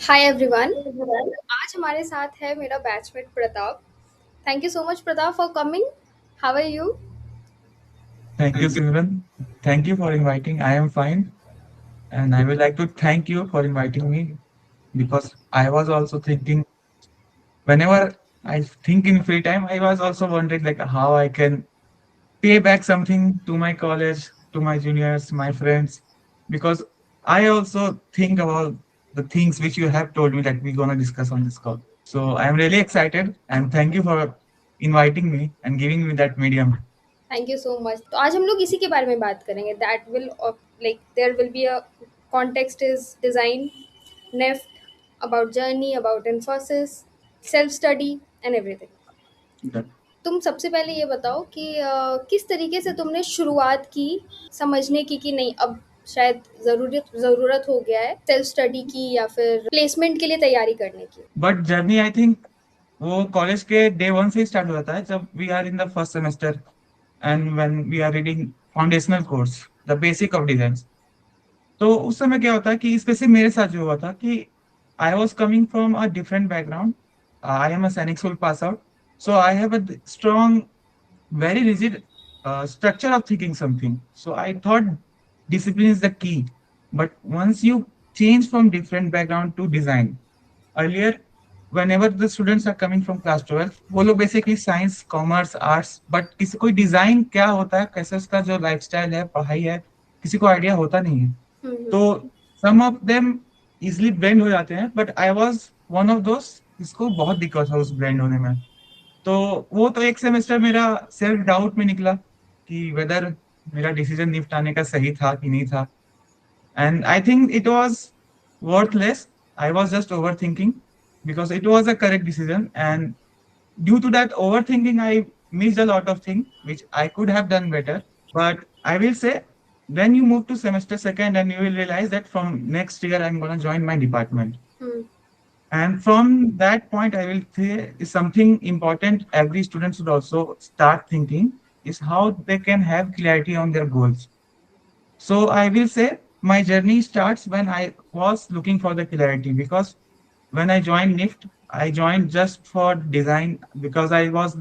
Hi everyone. आज हमारे साथ है मेरा batchmate Pratap. Thank you so much Pratap for coming. How are you? Thank you, Simran. Thank you for inviting. I am fine. And I would like to thank you for inviting me because I was also thinking, whenever I think in free time, I was also wondering like how I can pay back something to my college, to my juniors, my friends, because I also think about the things which you have told me that we're gonna discuss on this call. So I'm really excited and thank you for inviting me and giving me that medium. Thank you so much. तो आज हम लोग इसी के बारे में बात करेंगे। That will like there will be a context is design, NIFT, about journey, about Infosys, self study and everything. तुम सबसे पहले ये बताओ कि किस तरीके से तुमने शुरुआत की समझने की कि नहीं अब शायद ज़रूरत हो गया है सेल्फ स्टडी की या फिर प्लेसमेंट के लिए तैयारी करने की। बट जर्नी आई थिंक वो कॉलेज के डे वन से ही स्टार्ट हो जाता है जब we are in the first semester and when we are reading foundational course the basic of design. तो उस समय क्या होता है कि स्पेशली मेरे साथ जो हुआ था कि I was coming from a different background. I am a Sainik school pass out, so I have a strong very rigid structure of thinking something. So I thought discipline is the key. But once you change from different background to design, earlier, whenever the students are coming from class 12, वो लोग basically science, commerce, arts, but किसी कोई design क्या होता है, कैसे उसका जो lifestyle है, पढ़ाई है, किसी को idea होता नहीं है। तो some of them easily blend हो जाते हैं, but I was one of those जिसको बहुत दिक्कत था उस blend होने में। तो वो तो एक सेमेस्टर मेरा सेल्फ डाउट में निकला कि वेदर मेरा डिसीजन निपटाने का सही था कि नहीं था। And I think it was worthless. I was just over thinking because it was a correct decision and due to that over thinking I missed a lot of thing which I could have done better. But I will say when you move to semester second and you will realize that from next year I'm going to join my department. And from that point, I will say is something important every student should also start thinking is how they can have clarity on their goals. So I will say my journey starts when I was looking for the clarity because when I joined NIFT, I joined just for design because I was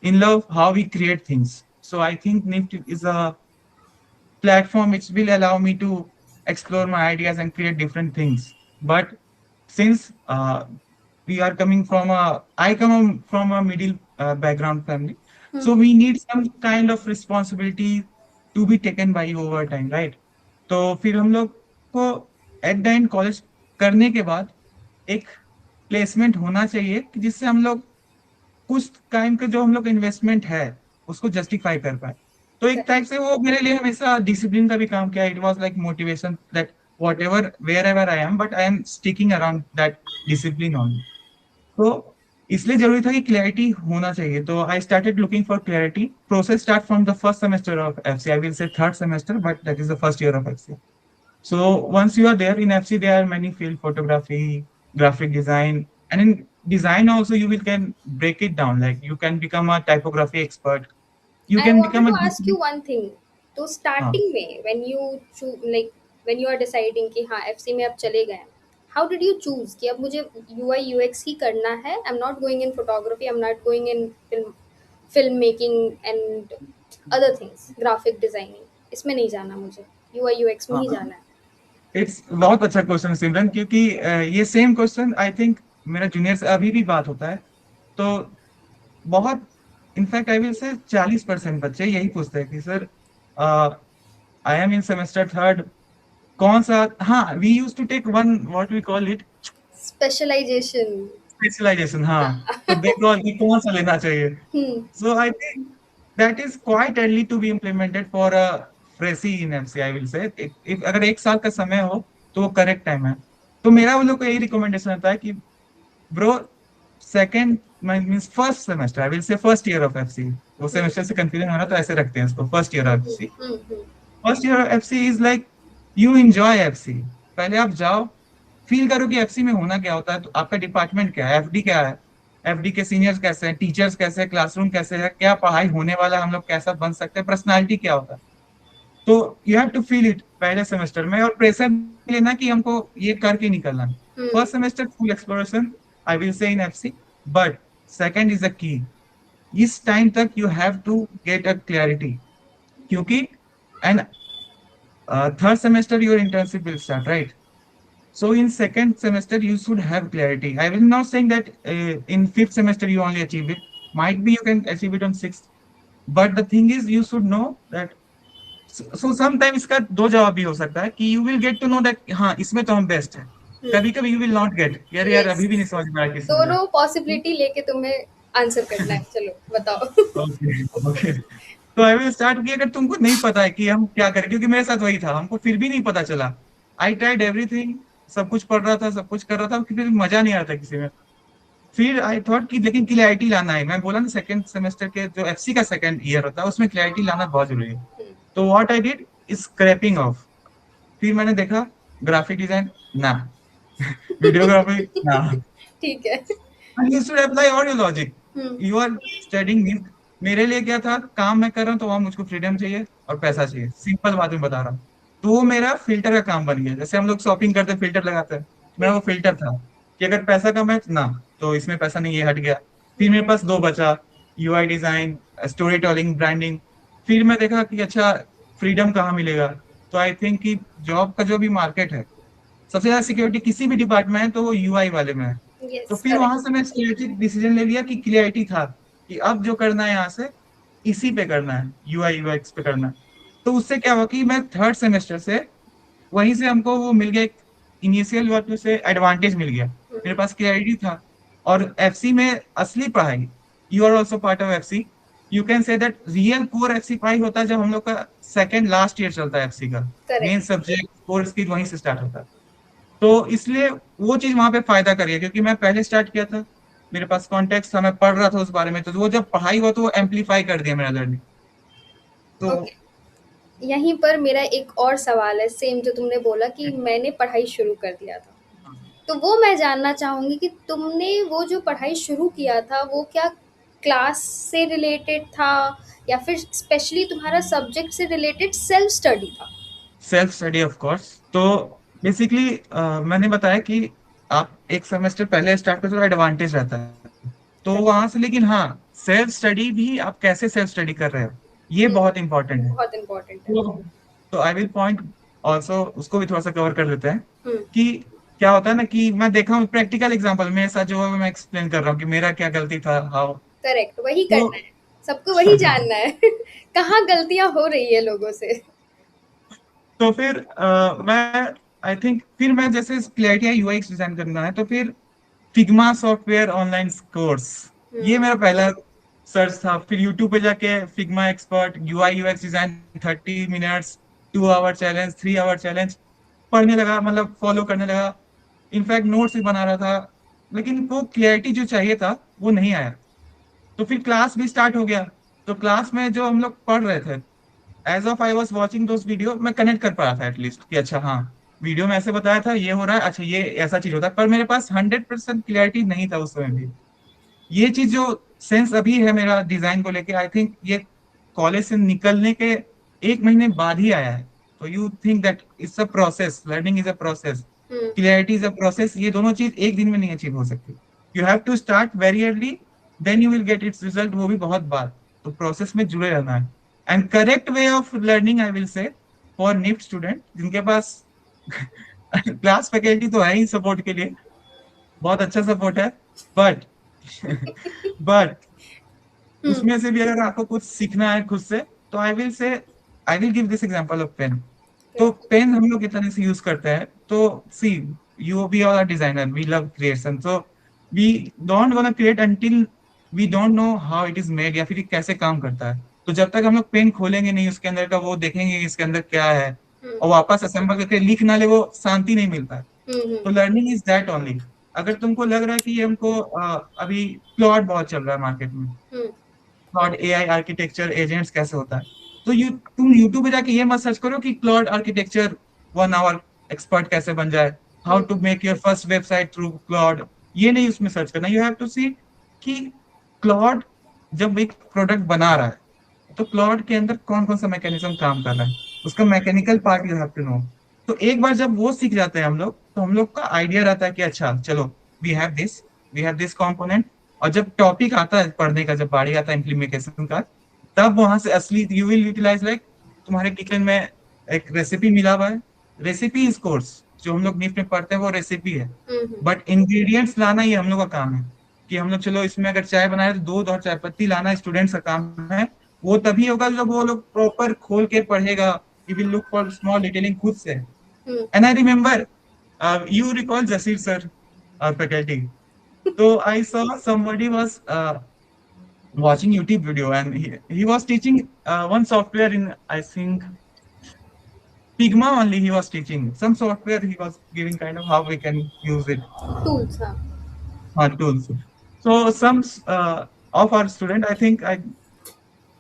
in love how we create things. So I think NIFT is a platform which will allow me to explore my ideas and create different things. But since we are coming from a, I come from a middle background family, so we need some kind of responsibility to be taken by you over time, right? तो फिर हम लोग को at the end college करने के बाद एक placement होना चाहिए कि जिससे हम लोग कुछ टाइम का जो हम लोग इन्वेस्टमेंट है उसको जस्टिफाई कर पाए। तो एक टाइप से वो मेरे लिए हमेशा डिसिप्लिन का भी काम किया। It was like motivation that whatever wherever I am but I am sticking around that discipline only. तो इसलिए जरूरी था कि क्लैरिटी होना चाहिए। तो I started looking for clarity. Process start from the first semester of FC. I will say third semester but that is the first year of FC. So once you are there in FC, there are many field photography, graphic design, and in design also you will can break it down. Like you can become a typography expert. You I can wanted become a to ask you one thing. तो हाँ, starting में when you are deciding कि हाँ FC में अब चले गए, how did you choose कि अब मुझे UI UX ही करना है? I'm not going in photography, I'm not going in film making and other things, graphic designing, इसमें नहीं जाना मुझे, UI UX में ही हाँ। जाना है। इट्स बहुत अच्छा क्वेश्चन सिमरन, क्योंकि ये सेम क्वेश्चन आई थिंक मेरा जूनियर से अभी भी बात होता है। तो बहुत इनफैक्ट आई विल से 40% बच्चे यही पूछते हैं कि sir I am in semester third, कौन सा, हाँ we use to take one what we call it specialization. Specialization. हाँ, तो देखो कि कौन सा लेना चाहिए। Hmm. So I think that is quite early to be implemented for a freshie in FC. I will say if अगर एक साल का समय हो तो वो करेक्ट टाइम है। तो मेरा वो लोग को यही रिकमेंडेशन होता है कि bro second means first semester, I will से फर्स्ट ईयर ऑफ एफसी। वो सेमेस्टर से कंफ्यूजन हो रहा तो ऐसे रखते हैं इसको, first year of FC. First year of FC is like you enjoy FC. पहले आप जाओ, फील करो कि एफसी में होना क्या होता है। तो आपका डिपार्टमेंट क्या है, एफडी क्या है, एफडी के सीनियर्स कैसे हैं, टीचर्स कैसे हैं, क्लासरूम कैसे है, क्या पढ़ाई होने वाला है, हम लोग कैसा बन सकते हैं, पर्सनालिटी क्या होता है। तो you have to feel it पहले सेमेस्टर में और प्रेशर लेना कि हमको ये करके निकलना है। Hmm. First semester full exploration I will say in FC, but second is the key. इस टाइम तक you have to get a clarity, क्योंकि and third semester your internship will start, right? So in second semester you should have clarity. I will not saying that in fifth semester you only achieve it. Might be you can achieve it on sixth. But the thing is you should know that. So sometimes इसका दो जवाब भी हो सकता है कि you will get to know that हाँ इसमें तो हम बेस्ट है। कभी कभी you will not get यार यार यस, अभी भी नहीं समझ में आया किस दोनों में। पॉसिबिलिटी लेके तुम्हें आंसर करना है, चलो बताओ। Okay okay. तो आई विल स्टार्ट कि अगर तुमको नहीं पता है कि हम क्या करें, क्योंकि मेरे साथ वही था, हमको फिर भी नहीं पता चला। आई ट्राइड एवरीथिंग, सब कुछ पढ़ रहा था, सब कुछ कर रहा था, फिर मजा नहीं आता किसी में। फिर आई थॉट कि लेकिन क्लैरिटी लाना है। मैं बोला ना सेकंड सेमेस्टर के जो एफसी का सेकंड ईयर होता है उसमें क्लैरिटी लाना बहुत जरूरी है। तो what I did scrapping of. फिर मैंने देखा ग्राफिक डिजाइन ना, वीडियोग्राफी ना। ठीक है। And you should apply all your logic. Hmm. You are studying means मेरे लिए क्या था, काम मैं कर रहा हूँ तो वहां मुझको फ्रीडम चाहिए और पैसा चाहिए, सिंपल बात में बता रहा हूँ। तो वो मेरा फिल्टर का काम बन गया। जैसे हम लोग शॉपिंग करते हैं फिल्टर लगाते हैं, मेरा वो फिल्टर था कि अगर पैसा कम है ना तो इसमें पैसा नहीं, ये हट गया। फिर मेरे पास दो बचा, UI design, story telling, branding. फिर मैं देखा कि अच्छा फ्रीडम कहाँ मिलेगा। तो आई थिंक कि जॉब का जो भी मार्केट है, सबसे ज्यादा सिक्योरिटी किसी भी डिपार्टमेंट में है तो वो यूआई वाले में है। तो यस, फिर करेक्ट। वहां से मैं स्ट्रेटेजिक डिसीजन ले लिया कि क्लियरिटी था कि अब जो करना है यहाँ से इसी पे करना है, यूआई यूएक्स पे करना है। तो उससे क्या हुआ कि मैं थर्ड सेमेस्टर से वहीं से हमको वो मिल गया, एक इनिशियल वर्क से एडवांटेज मिल गया, मेरे पास क्लियरिटी था। और एफसी में असली पढ़ाई, you are also part of FC, you can say that real core FC पढ़ाई होता है जब हम लोग का सेकेंड लास्ट ईयर चलता है एफसी का। Main correct. Subject core skill वहीं से स्टार्ट होता है। तो इसलिए वो चीज वहां पे फायदा करी है, क्योंकि मैं पहले स्टार्ट किया था, मेरे पास कॉन्टेक्ट था, मैं पढ़ रहा था उस बारे में, तो वो जब पढ़ाई हुआ तो वो एम्पलीफाई कर दिया मेरा लर्निंग। तो ओके, यहीं पर मेरा एक और सवाल है, सेम जो तुमने बोला कि मैंने पढ़ाई शुरू कर दिया था, तो वो मैं जानना चाहूँगी कि तुमने वो जो पढ़ाई शुरू किया था वो क्या क्लास से रिलेटेड था, या फिर स्पेशली तुम्हारा सब्जेक्ट से रिलेटेड सेल्फ स्टडी था? Self study of course. तो बेसिकली मैंने बताया कि आप एक सेमेस्टर पहले स्टार्ट करते हो तो एडवांटेज रहता है, तो वहां से। लेकिन हाँ, सेल्फ स्टडी भी आप कैसे सेल्फ स्टडी कर रहे हो ये हुँ, बहुत इंपॉर्टेंट है। बहुत इम्पोर्टेंट है। तो आई विल पॉइंट ऑल्सो, उसको भी थोड़ा सा कवर कर देते हैं हुँ, कि क्या होता है ना कि मैं देखा हूँ प्रैक्टिकल एग्जांपल मेरे साथ जो है, मैं एक्सप्लेन कर रहा हूँ कि मेरा क्या गलती था, हाउ। करेक्ट, वही तो करना है, सबको वही जानना है। कहाँ गलतियाँ हो रही है लोगों से। तो फिर मैं आई थिंक फिर मैं जैसे क्लैरिटी आई यूआई डिजाइन करना है, तो फिर फिग्मा सॉफ्टवेयर ऑनलाइन कोर्स, ये हुँ, मेरा पहला सर्च था। फिर यूट्यूब पे जाके Figma expert UI UX design 30 minutes, 2 hour challenge, 3 hour challenge, पढ़ने लगा, मतलब फॉलो करने लगा। इनफैक्ट नोट्स भी बना रहा था, लेकिन वो क्लैरिटी जो चाहिए था वो नहीं आया। तो फिर क्लास भी स्टार्ट हो गया। तो क्लास में जो हम लोग पढ़ रहे थे, as of I was watching those videos, मैं कनेक्ट कर पा रहा था एटलीस्ट कि अच्छा हाँ, वीडियो में ऐसे बताया था, ये हो रहा है, अच्छा ये ऐसा चीज होता है। पर मेरे पास 100% क्लियरिटी नहीं था उस समय भी। ये चीज जो सेंस अभी है मेरा डिजाइन को लेके, आई थिंक ये कॉलेज से निकलने के 1 महीने बाद ही आया है। तो you think that it's a process, learning is a process, hmm, clarity is a process. ये दोनों चीज एक दिन में नहीं अचीव हो सकती। You have to start very early, then you will get its result, वो भी बहुत बार। तो प्रोसेस में जुड़े रहना है। And correct way of learning I will say for NIFT student जिनके पास क्लास फैकल्टी तो है ही सपोर्ट के लिए, बहुत अच्छा सपोर्ट है, बट बट हुँ, उसमें से भी अगर आपको कुछ सीखना है खुद से, तो I will give this example of pen. तो करेक्ट। पेन हम लोग किस तरह से यूज करते हैं, तो see, you we are designer, we love creation, so we don't want create until we don't know how it is made या फिर ये कैसे काम करता है। तो जब तक हम लोग पेन खोलेंगे नहीं, उसके अंदर का वो देखेंगे कि इसके अंदर क्या है, हुँ, और वापस असेंबल करके लिख ना ले, वो शांति नहीं मिलता है। हुँ, हुँ, तो लर्निंग इज दैट ओनली। अगर तुमको लग रहा है कि ये हमको अभी क्लॉड बहुत चल रहा है मार्केट में, हुँ, क्लाउड एआई आर्किटेक्चर एजेंट्स कैसे होता है, तो तुम यूट्यूब पे जाके ये मत सर्च करो कि क्लाउड आर्किटेक्चर 1 आवर एक्सपर्ट कैसे बन जाए, हाउ हुँ, to make your first website through cloud. ये नहीं उसमें सर्च करना, यू हैव टू सी कि क्लाउड जब एक प्रोडक्ट बना रहा है तो क्लाउड के अंदर कौन कौन सा मैकेनिज्म काम कर रहा है, उसका mechanical part you have to know. तो एक बार जब वो सीख जाते हैं हम लोग, तो हम लोग का आइडिया रहता है कि अच्छा चलो, we have this, we have this component. और जब टॉपिक आता है पढ़ने का, जब बारी आता है इम्प्लीमेंटेशन का, तब वहां से असली यू विल यूटिलाइज, लाइक तुम्हारे किचन में एक रेसिपी मिला हुआ है। रेसिपी इज कोर्स, जो हम लोग नीट में पढ़ते हैं वो रेसिपी है, हम्म। बट इंग्रेडिएंट्स लाना ही हम लोग का काम है। कि हम लोग चलो इसमें अगर चाय बनाए तो दूध और चाय पत्ती लाना स्टूडेंट्स का काम है। वो तभी होगा जब वो लोग प्रॉपर खोल के पढ़ेगा। You will look for small detailing खुद से। Hmm. And I remember, you recall Jasir sir, our faculty. So I saw somebody was watching YouTube video, and he was teaching one software in, I think, Figma only. He was teaching some software. He was giving kind of how we can use it, tools, हाँ। tools. So some of our student, I think I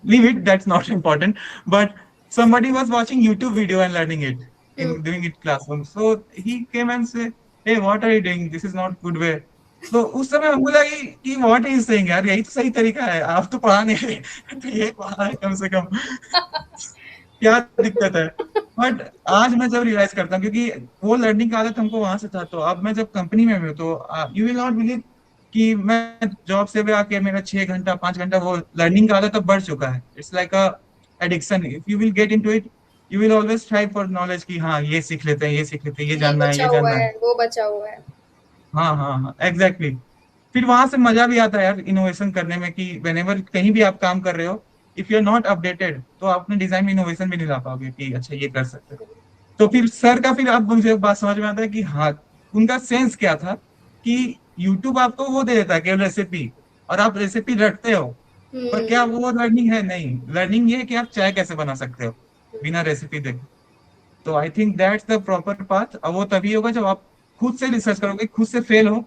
leave it. That's not important. But somebody was watching YouTube video and learning it hmm. in doing it classroom. So he came and say, "Hey, what are you doing? This is not good way." तो उस समय हमको लगा कि what is saying यार, यही तो सही तरीका है, आप तो पढ़ा नहीं रहे तो ये पढ़ा है कम से कम, क्या दिक्कत है। बट आज मैं जब रियलाइज करता हूँ, क्योंकि वो लर्निंग का आदत हमको वहां से था, तो अब मैं जब कंपनी में हूँ, तो यू विल नॉट बिलीव कि मैं जॉब से भी आके मेरा 6 घंटा 5 घंटा वो लर्निंग का आदत अब बढ़ चुका है। It's like a addiction. If you will get into it, you will always try for knowledge कि हाँ ये सीख लेते हैं, ये सीख लेते हैं, ये ये जानना है, बचा ये हुआ जानना है। है, वो बचा हुआ है। हाँ हाँ हाँ, एग्जैक्टली। फिर वहां से मजा भी आता है यार इनोवेशन करने में, कि वेनेवर कहीं भी आप काम कर रहे हो, if you are not updated, तो आप अपने डिजाइन में इनोवेशन भी नहीं ला पाओगे कि अच्छा ये कर सकते हैं। तो फिर सर का, फिर अब मुझे बात समझ में आता है कि हाँ, उनका सेंस क्या था कि यूट्यूब आपको वो दे देता है केवल रेसिपी, और आप रेसिपी रटते हो, पर क्या हम्म। वो लर्निंग है? नहीं, लर्निंग ये है कि आप चाय कैसे बना सकते हो बिना रेसिपी देखे। तो I think that's the proper path. अब वो तभी होगा जब आप खुद से रिसर्च करोगे, खुद से फेल हो,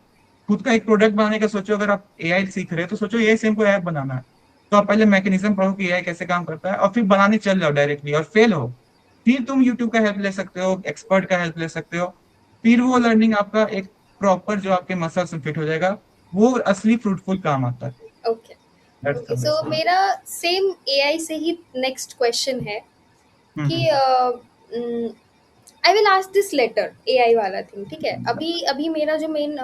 खुद का एक प्रोडक्ट बनाने का सोचो। अगर आप एआई सीख रहे हो तो सोचो एआई से हमको ऐप बनाना है, तो आप पहले मैकेनिज्म पढ़ो कि एआई कैसे काम करता है, और फिर बनाने चल जाओ डायरेक्टली, और फेल हो, फिर तुम यूट्यूब का हेल्प ले सकते हो, एक्सपर्ट का हेल्प ले सकते हो। फिर वो लर्निंग आपका एक प्रॉपर जो आपके मसल्स में फिट हो जाएगा, वो असली फ्रूटफुल काम आता है। Okay. That's okay, the so best. मेरा सेम एआई से ही नेक्स्ट क्वेश्चन है कि hmm I will ask this later AI वाला थिंग, ठीक है। अभी अभी मेरा जो मेन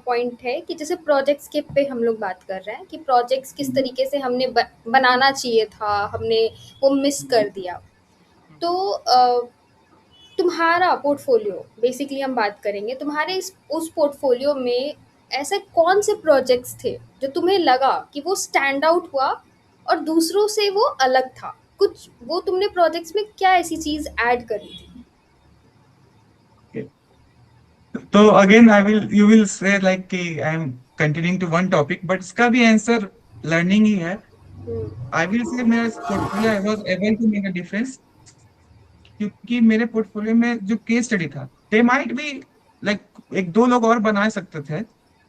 पॉइंट है कि जैसे प्रोजेक्ट्स के पे हम लोग बात कर रहे हैं कि प्रोजेक्ट्स किस हम्म तरीके से हमने बनाना चाहिए था, हमने वो मिस कर दिया। तो तुम्हारा पोर्टफोलियो बेसिकली हम बात करेंगे, तुम्हारे इस उस पोर्टफोलियो में ऐसे कौन से प्रोजेक्ट्स थे जो तुम्हें लगा कि वो स्टैंड आउट हुआ और दूसरों से वो अलग था? कुछ वो तुमने प्रोजेक्ट्स में क्या ऐसी चीज ऐड करी थी? तो again I will, you will say like कि I am continuing to one topic, but इसका भी आंसर लर्निंग ही है। हम्म। आई विल से मेरा portfolio, I was able to make a difference, क्योंकि मेरे पोर्टफोलियो में जो केस स्टडी था, दे माइट बी लाइक एक दो लोग और बना सकते थे,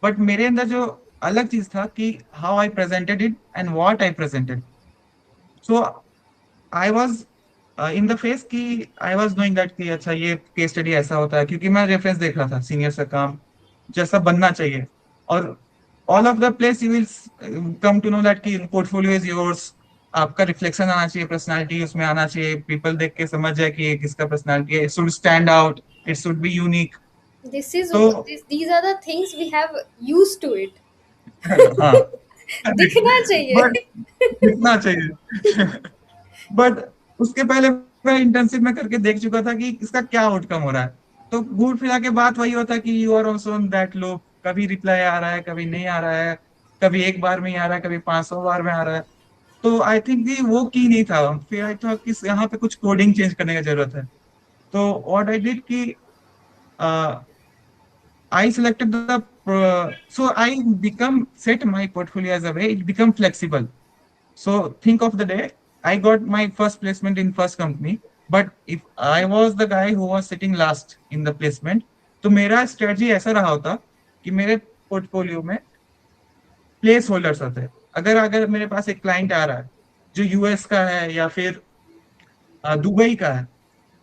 बट मेरे अंदर जो अलग चीज था कि how I presented it and what I presented. So I was in the face कि आई वाज डूइंग दैट कि अच्छा ये केस स्टडी ऐसा होता है, क्योंकि मैं रेफरेंस देख रहा था सीनियर का काम जैसा बनना चाहिए। और all of the place you will come to know that कि पोर्टफोलियो इज योर्स। आपका रिफ्लेक्शन आना चाहिए, पर्सनालिटी उसमें आना चाहिए, पीपल देख के समझ जाए कि ये किसका पर्सनालिटी है, it should stand out, it should be unique. This is तो these are the things we have used to it. हाँ, दिखना बट चाहिए। दिखना चाहिए। बट उसके पहले मैं इंटर्नशिप में करके देख चुका था कि इसका क्या आउटकम हो रहा है। तो घूर फिरा के बात वही होता है कि you are also on that low, कभी रिप्लाई आ रहा है, कभी नहीं आ रहा है, कभी एक बार में ही आ रहा है, कभी 500 बार में आ रहा है। तो आई थिंक कि वो की नहीं था। फिर आई थॉट कि यहाँ पे कुछ कोडिंग चेंज करने की जरूरत है। तो व्हाट आई डिड कि I selected the so I become set my portfolio as a way it become flexible. So think of the day I got my first placement in first company, but if I was the guy who was sitting last in the placement, तो मेरा strategy ऐसा रहा होता कि मेरे portfolio में place holders होते हैं। अगर अगर मेरे पास एक क्लाइंट आ रहा है जो यूएस का है या फिर दुबई का है,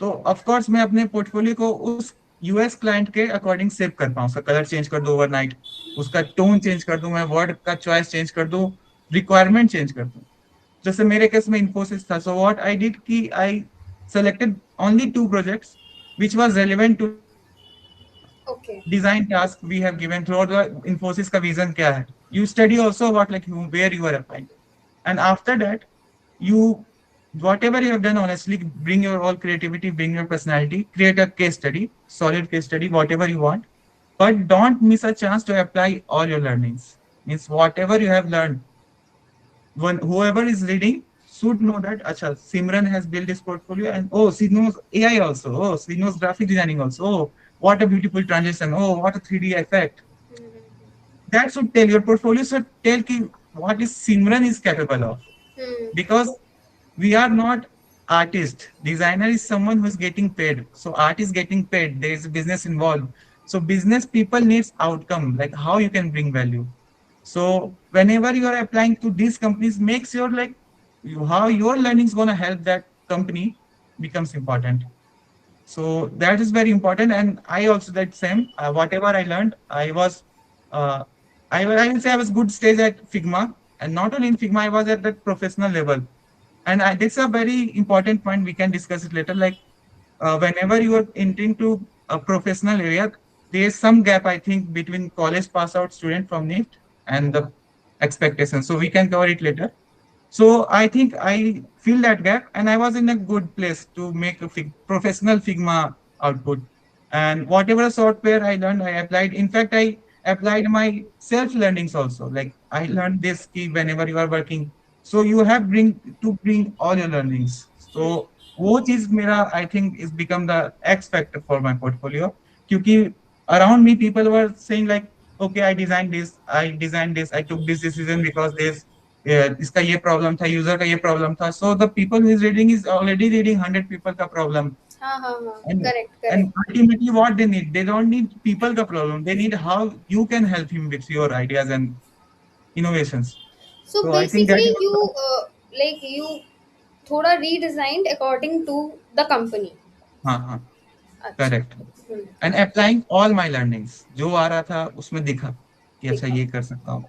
तो ऑफ कोर्स मैं अपने पोर्टफोलियो को उस यूएस क्लाइंट के अकॉर्डिंग सेव कर पाऊँ। उसका कलर चेंज कर दूं ओवरनाइट, उसका टोन चेंज कर दूं, मैं वर्ड का चॉइस चेंज कर दूं, रिक्वायरमेंट चेंज कर दूं। जैसे मेरे केस में इन्फोसिस था, सो व्हाट आई डिड कि I selected only 2 projects which was relevant to the Okay. design task we have given throughout the Infosys का vision क्या है. You study also about like where you are applying, and after that you whatever you have done honestly bring your all creativity, bring your personality, create a case study, solid case study, whatever you want, but don't miss a chance to apply all your learnings. Means whatever you have learned, when whoever is reading should know that acha Simran has built this portfolio and oh she knows AI also, oh she knows graphic designing also, oh what a beautiful transition, oh what a 3D effect. That should tell your portfolio should tell ki what is Simran is capable of, Hmm. because we are not artist. Designer is someone who is getting paid, so art is getting paid, there is a business involved, so business people needs outcome like how you can bring value. So whenever you are applying to these companies, make sure like how your learning is gonna help that company becomes important. So that is very important. And I also that same. Whatever I learned, uh, I will say I was good stage at Figma, and not only in Figma, I was at that professional level. And that's a very important point. We can discuss it later. Like whenever you are entering to a professional area, there is some gap I think between college pass out student from NIFT and the expectations. So we can cover it later. So I think I fill that gap, and I was in a good place to make a professional Figma output. And whatever software I learned, I applied. In fact, I applied my self learnings also. Like I learned this key whenever you are working. So you have bring all your learnings. So वो चीज मेरा I think is become the X factor for my portfolio. क्योंकि around me people were saying like, okay, I took this decision because this इसका ये problem था, user का ये problem था. So the people who is reading is already reading 100 people का problem. हाँ हाँ हाँ, and correct and correct. ultimately what they don't need people का problem, they need how you can help him with your ideas and innovations. So So I think that basically is you also, like you थोड़ा redesigned according to the company. हाँ हाँ अच्छा. Correct. And applying all my learnings जो आ रहा था उसमें दिखा कि अच्छा देखा. ये कर सकता हूँ.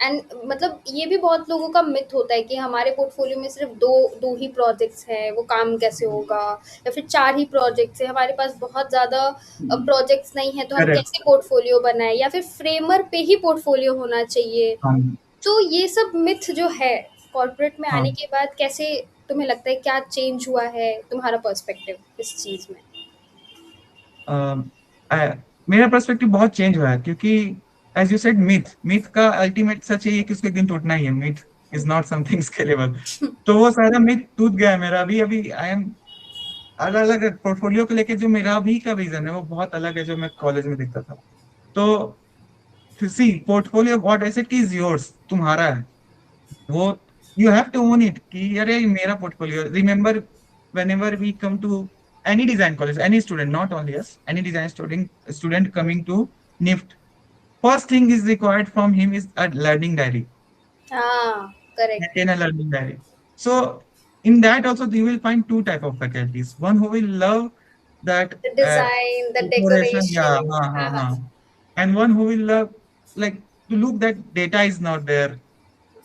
एंड मतलब ये भी बहुत लोगों का मिथ होता है कि हमारे पोर्टफोलियो में सिर्फ दो दो ही प्रोजेक्ट्स हैं, वो काम कैसे होगा, या फिर चार ही प्रोजेक्ट्स हैं, हमारे पास बहुत ज़्यादा प्रोजेक्ट्स नहीं है तो हम करेक्ट. कैसे पोर्टफोलियो बनाएं, या फिर फ्रेमर पे ही पोर्टफोलियो होना चाहिए. हाँ तो ये सब मिथ जो है कॉर्पोरेट में हाँ. आने के बाद कैसे तुम्हें लगता है, क्या चेंज हुआ है, तुम्हारा पर्सपेक्टिव इस चीज़ में? अम, मेरा पर्सपेक्टिव बहुत चेंज हुआ है क्योंकि as you said myth myth का अल्टीमेट सच है कि उसको एक दिन टूटना ही है. Myth is not something scalable. तो वो सारा मिथ टूट गया है मेरा. अभी अभी आई एम अलग अलग पोर्टफोलियो को लेके जो मेरा अभी का विजन है वो बहुत अलग है जो मैं कॉलेज में देखता था. तो see portfolio what I said कि इज योर्स, तुम्हारा है वो. You have to own it कि अरे ये मेरा portfolio. Remember whenever we come to any design college, any student, not only us, any design student coming to NIFT, first thing is required from him is a learning diary. हाँ, correct. Maintain a learning diary. So in that also you will find two type of faculties. One who will love that the design, the decoration, yeah, decoration. हाँ हाँ. and one who will love like to look that data is not there,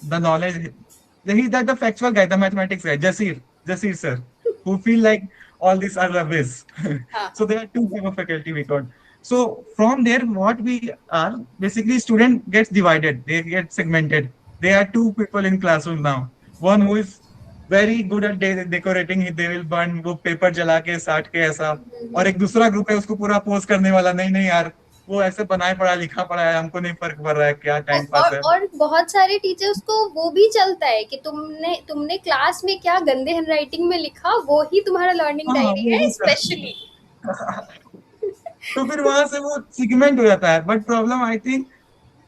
the knowledge. He's that the factual guy, the mathematics guy, Jasir sir, who feel like all these are rubbish. हाँ. So there are two type of faculty we got. So from there, what we are basically student gets divided, they get segmented. There are two people in classroom now. One who is very good at decorating, they will burn वो paper जला के साट के ऐसा. और एक दूसरा group है उसको पूरा पोस्ट करने वाला, नहीं नहीं यार वो ऐसे बनाए पड़ा लिखा पड़ा है, हमको नहीं फर्क पड़ रहा है क्या टाइम पास है. और बहुत सारे टीचर्स को वो भी चलता है कि तुमने तुमने क्लास में क्या गंदे हैंडराइटिंग में लिखा, वो ही तुम्हारा लर्निंग हाँ डायरी वो है भी स्पेशली. तो फिर वहां से वो सिगमेंट हो जाता है. बट प्रॉब्लम आई थिंक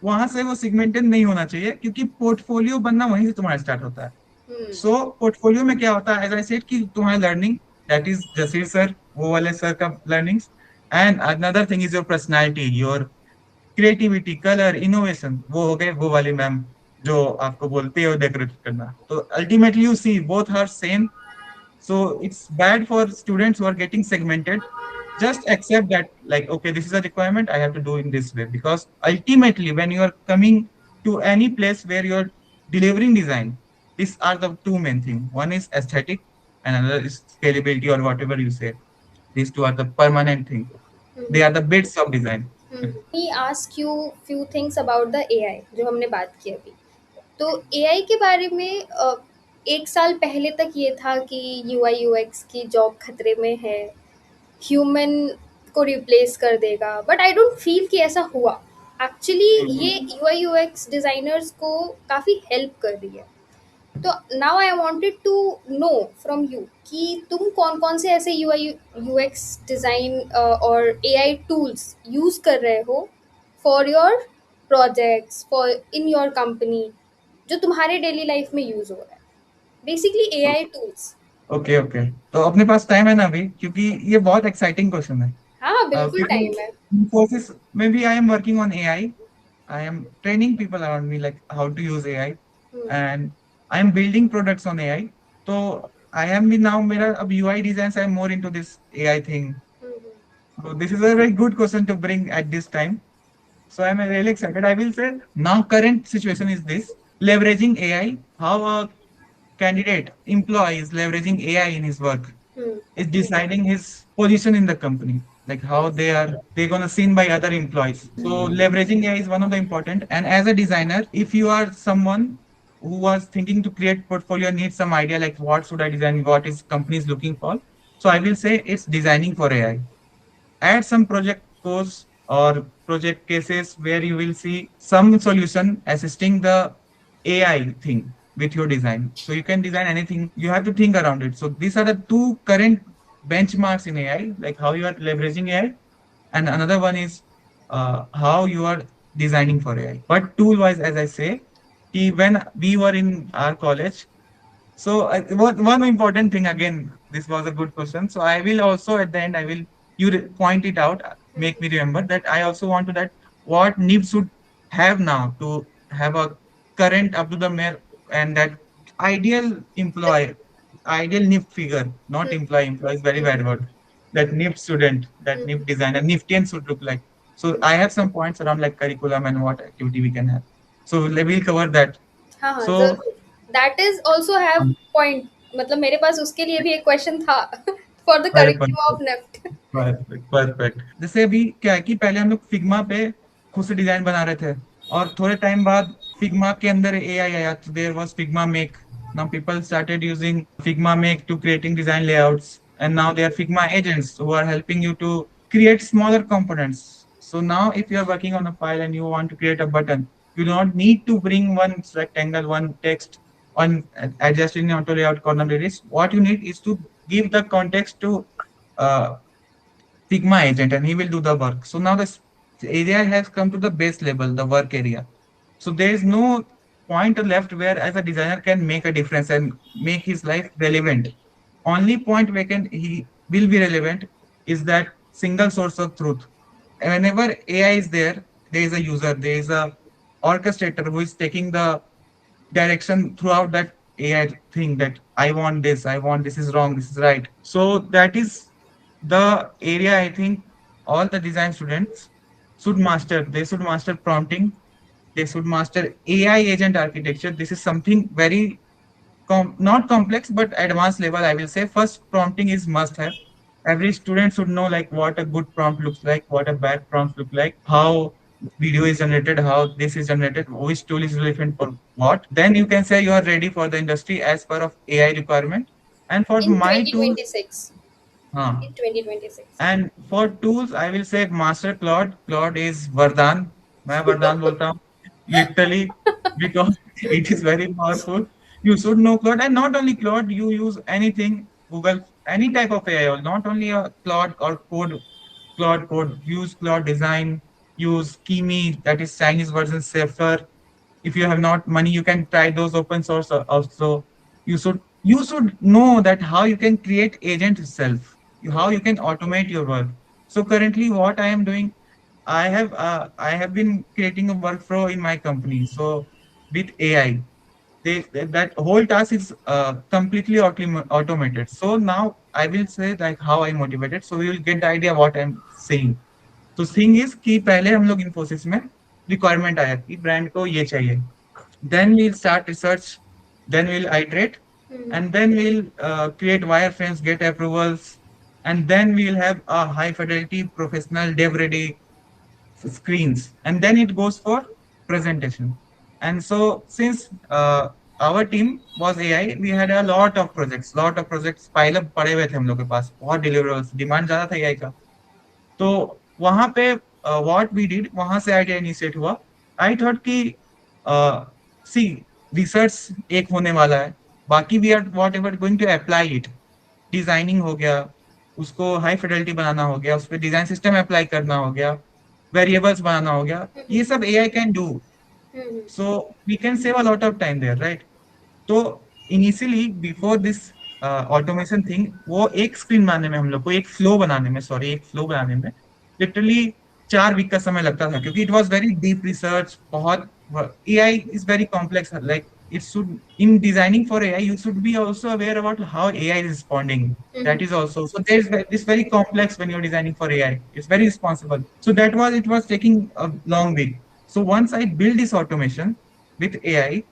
वहां से वो सिगमेंटेड नहीं होना चाहिए क्योंकि पोर्टफोलियो बनना वहीं से तुम्हारा स्टार्ट होता है. सो पोर्टफोलियो में क्या होता है एज आई सेड कि तुम्हारा learning that is Jasir sir वो वाले सर का learnings. And another thing is your personality, your creativity, colour, innovation. वो हो गए वो वाली मैम जो आपको बोलती है डेकोरेट करना. तो ultimately you see both are same. So it's bad for students who are getting segmented. Just accept that, like, okay, this is a requirement, I have to do in this way. Because ultimately, when you are coming to any place where you're delivering design, these are the two main things. One is aesthetic, and another is scalability or whatever you say. These two are the permanent thing. They are the bits of design. Me ask you few things about the AI जो हमने बात की अभी। तो AI के बारे में एक साल पहले तक ये था कि यूआई यूएक्स की जॉब खतरे में है, ह्यूमन को रिप्लेस कर देगा, बट आई डोंट फील कि ऐसा हुआ। एक्चुअली ये यूआई यूएक्स डिज़ाइनर्स को काफ़ी हेल्प कर रही है। तो now I wanted to know from you कि तुम कौन कौन से ऐसे यूआई यूएक्स डिज़ाइन और एआई टूल्स यूज़ कर रहे हो for your projects, for in your company, जो तुम्हारे डेली लाइफ में यूज़ हो रहा है, basically AI tools. Okay okay, तो अपने पास टाइम है ना अभी, क्योंकि ये बहुत एक्साइटिंग क्वेश्चन है। हाँ बिल्कुल क्योंकि टाइम है। Infosys में भी I am working on AI. I am training people around me like how to use AI, and I am building products on AI. So I am now मेरा अब UI designs, I am more into this AI thing. So this is a very good question to bring at this time. So I'm really excited. I will say now current situation is this: leveraging AI. How a candidate employee is leveraging AI in his work is deciding his position in the company, like how they're gonna seen by other employees. So leveraging AI is one of the important. And as a designer, if you are someone who was thinking to create portfolio, needs some idea like what should I design, what is companies looking for. So I will say it's designing for AI. Add some project course or project cases where you will see some solution assisting the AI thing with your design. So you can design anything. You have to think around it. So these are the two current benchmarks in AI, like how you are leveraging AI, and another one is how you are designing for AI. But tool wise, as I say, when we were in our college, so one important thing again, this was a good question. So I will also at the end, I will point it out, make me remember that I also want to that what NIP should have now to have a current up to the mayor and that ideal employee, ideal NIP figure, not employee. Employee is very bad word. That NIP student, that NIP designer, NIPTian should look like. So I have some points around like curriculum and what activity we can have. So we'll cover that. हाँ हाँ So जरूर। That is also have point, मतलब मेरे पास उसके लिए भी एक question था फॉर द अरे curriculum of NEFT. Perfect perfect. जैसे अभी क्या है कि पहले हम लोग फिग्मा पे खुद से डिजाइन बना रहे थे, और थोड़े टाइम बाद फिग्मा के अंदर एआई आया, तो there was Figma Make. Now people started using Figma Make to creating design layouts, and now there are figma agents who are helping you to create smaller components. So now if you are working on a file and you want to create a button, you don't need to bring one rectangle, one text, one adjust in auto layout column release. What you need is to give the context to uh, Figma agent, and he will do the work. So now this area has come to the base level, the work area. So there is no point left where as a designer can make a difference and make his life relevant. Only point where can he will be relevant is that single source of truth. And whenever AI is there is a user, there is a orchestrator who is taking the direction throughout that AI thing that I want this, I want this is wrong, this is right. So that is the area I think all the design students should master. They should master prompting. They should master AI agent architecture. This is something very not complex but advanced level. I will say first prompting is must have. Every student should know like what a good prompt looks like, what a bad prompt look like, how video is generated, how this is generated, which tool is relevant for what. Then you can say you are ready for the industry as per of AI requirement. And for in my tools, 2026, huh, in 2026। and for tools, I will say Master Claude. Claude is Vardhan. मैं वरदान बोलता हूँ literally because it is very powerful. You should know Claude, and not only Claude. You use anything Google, any type of AI, or not only a Claude or code. Claude code. Use Claude design. Use Kimi, that is Chinese version safer. If you have not money, you can try those open source also. You should know that how you can create agent itself, how you can automate your work. So currently what I am doing, I have been creating a workflow in my company. So with AI, that whole task is completely automated. So now I will say like how I motivated, so you will get the idea what I'm saying. तो thing is कि पहले हम लोग इन्फोसिस में requirement आया कि brand को ये चाहिए. Then we'll start research, then we'll iterate, and then we'll create wireframes, get approvals, and then we'll have a high fidelity professional dev ready screens, and then it goes for presentation. And so since our team was AI, we had a lot of projects pile up पड़े हुए थे हम लोग के पास, बहुत deliverables, demand ज्यादा था AI का. तो वहां पे व्हाट वी डिड, वहां से आइडिया इनिशिएट हुआ. आई थॉट कि सी रिसर्च एक होने वाला है, बाकी we are whatever going to apply it. Designing हो गया, उसको हाई फिडेलिटी बनाना हो गया, उस पर डिजाइन सिस्टम अप्लाई करना हो गया, वेरिएबल्स बनाना हो गया, ये सब AI can do. Hmm. So we can save a lot of time there, right? तो initially before this automation thing, वो एक स्क्रीन बनाने में हम लोग को, एक फ्लो बनाने में लिटरली 4 वीक का समय लगता था, क्योंकि it was very deep research. बहुत AI is very complex, like it should, in designing for AI you should be also aware about how AI is responding. That is also, so there's this very complex when you're designing for AI, it's very responsible. So it was taking a long week. So once I build this automation with AI,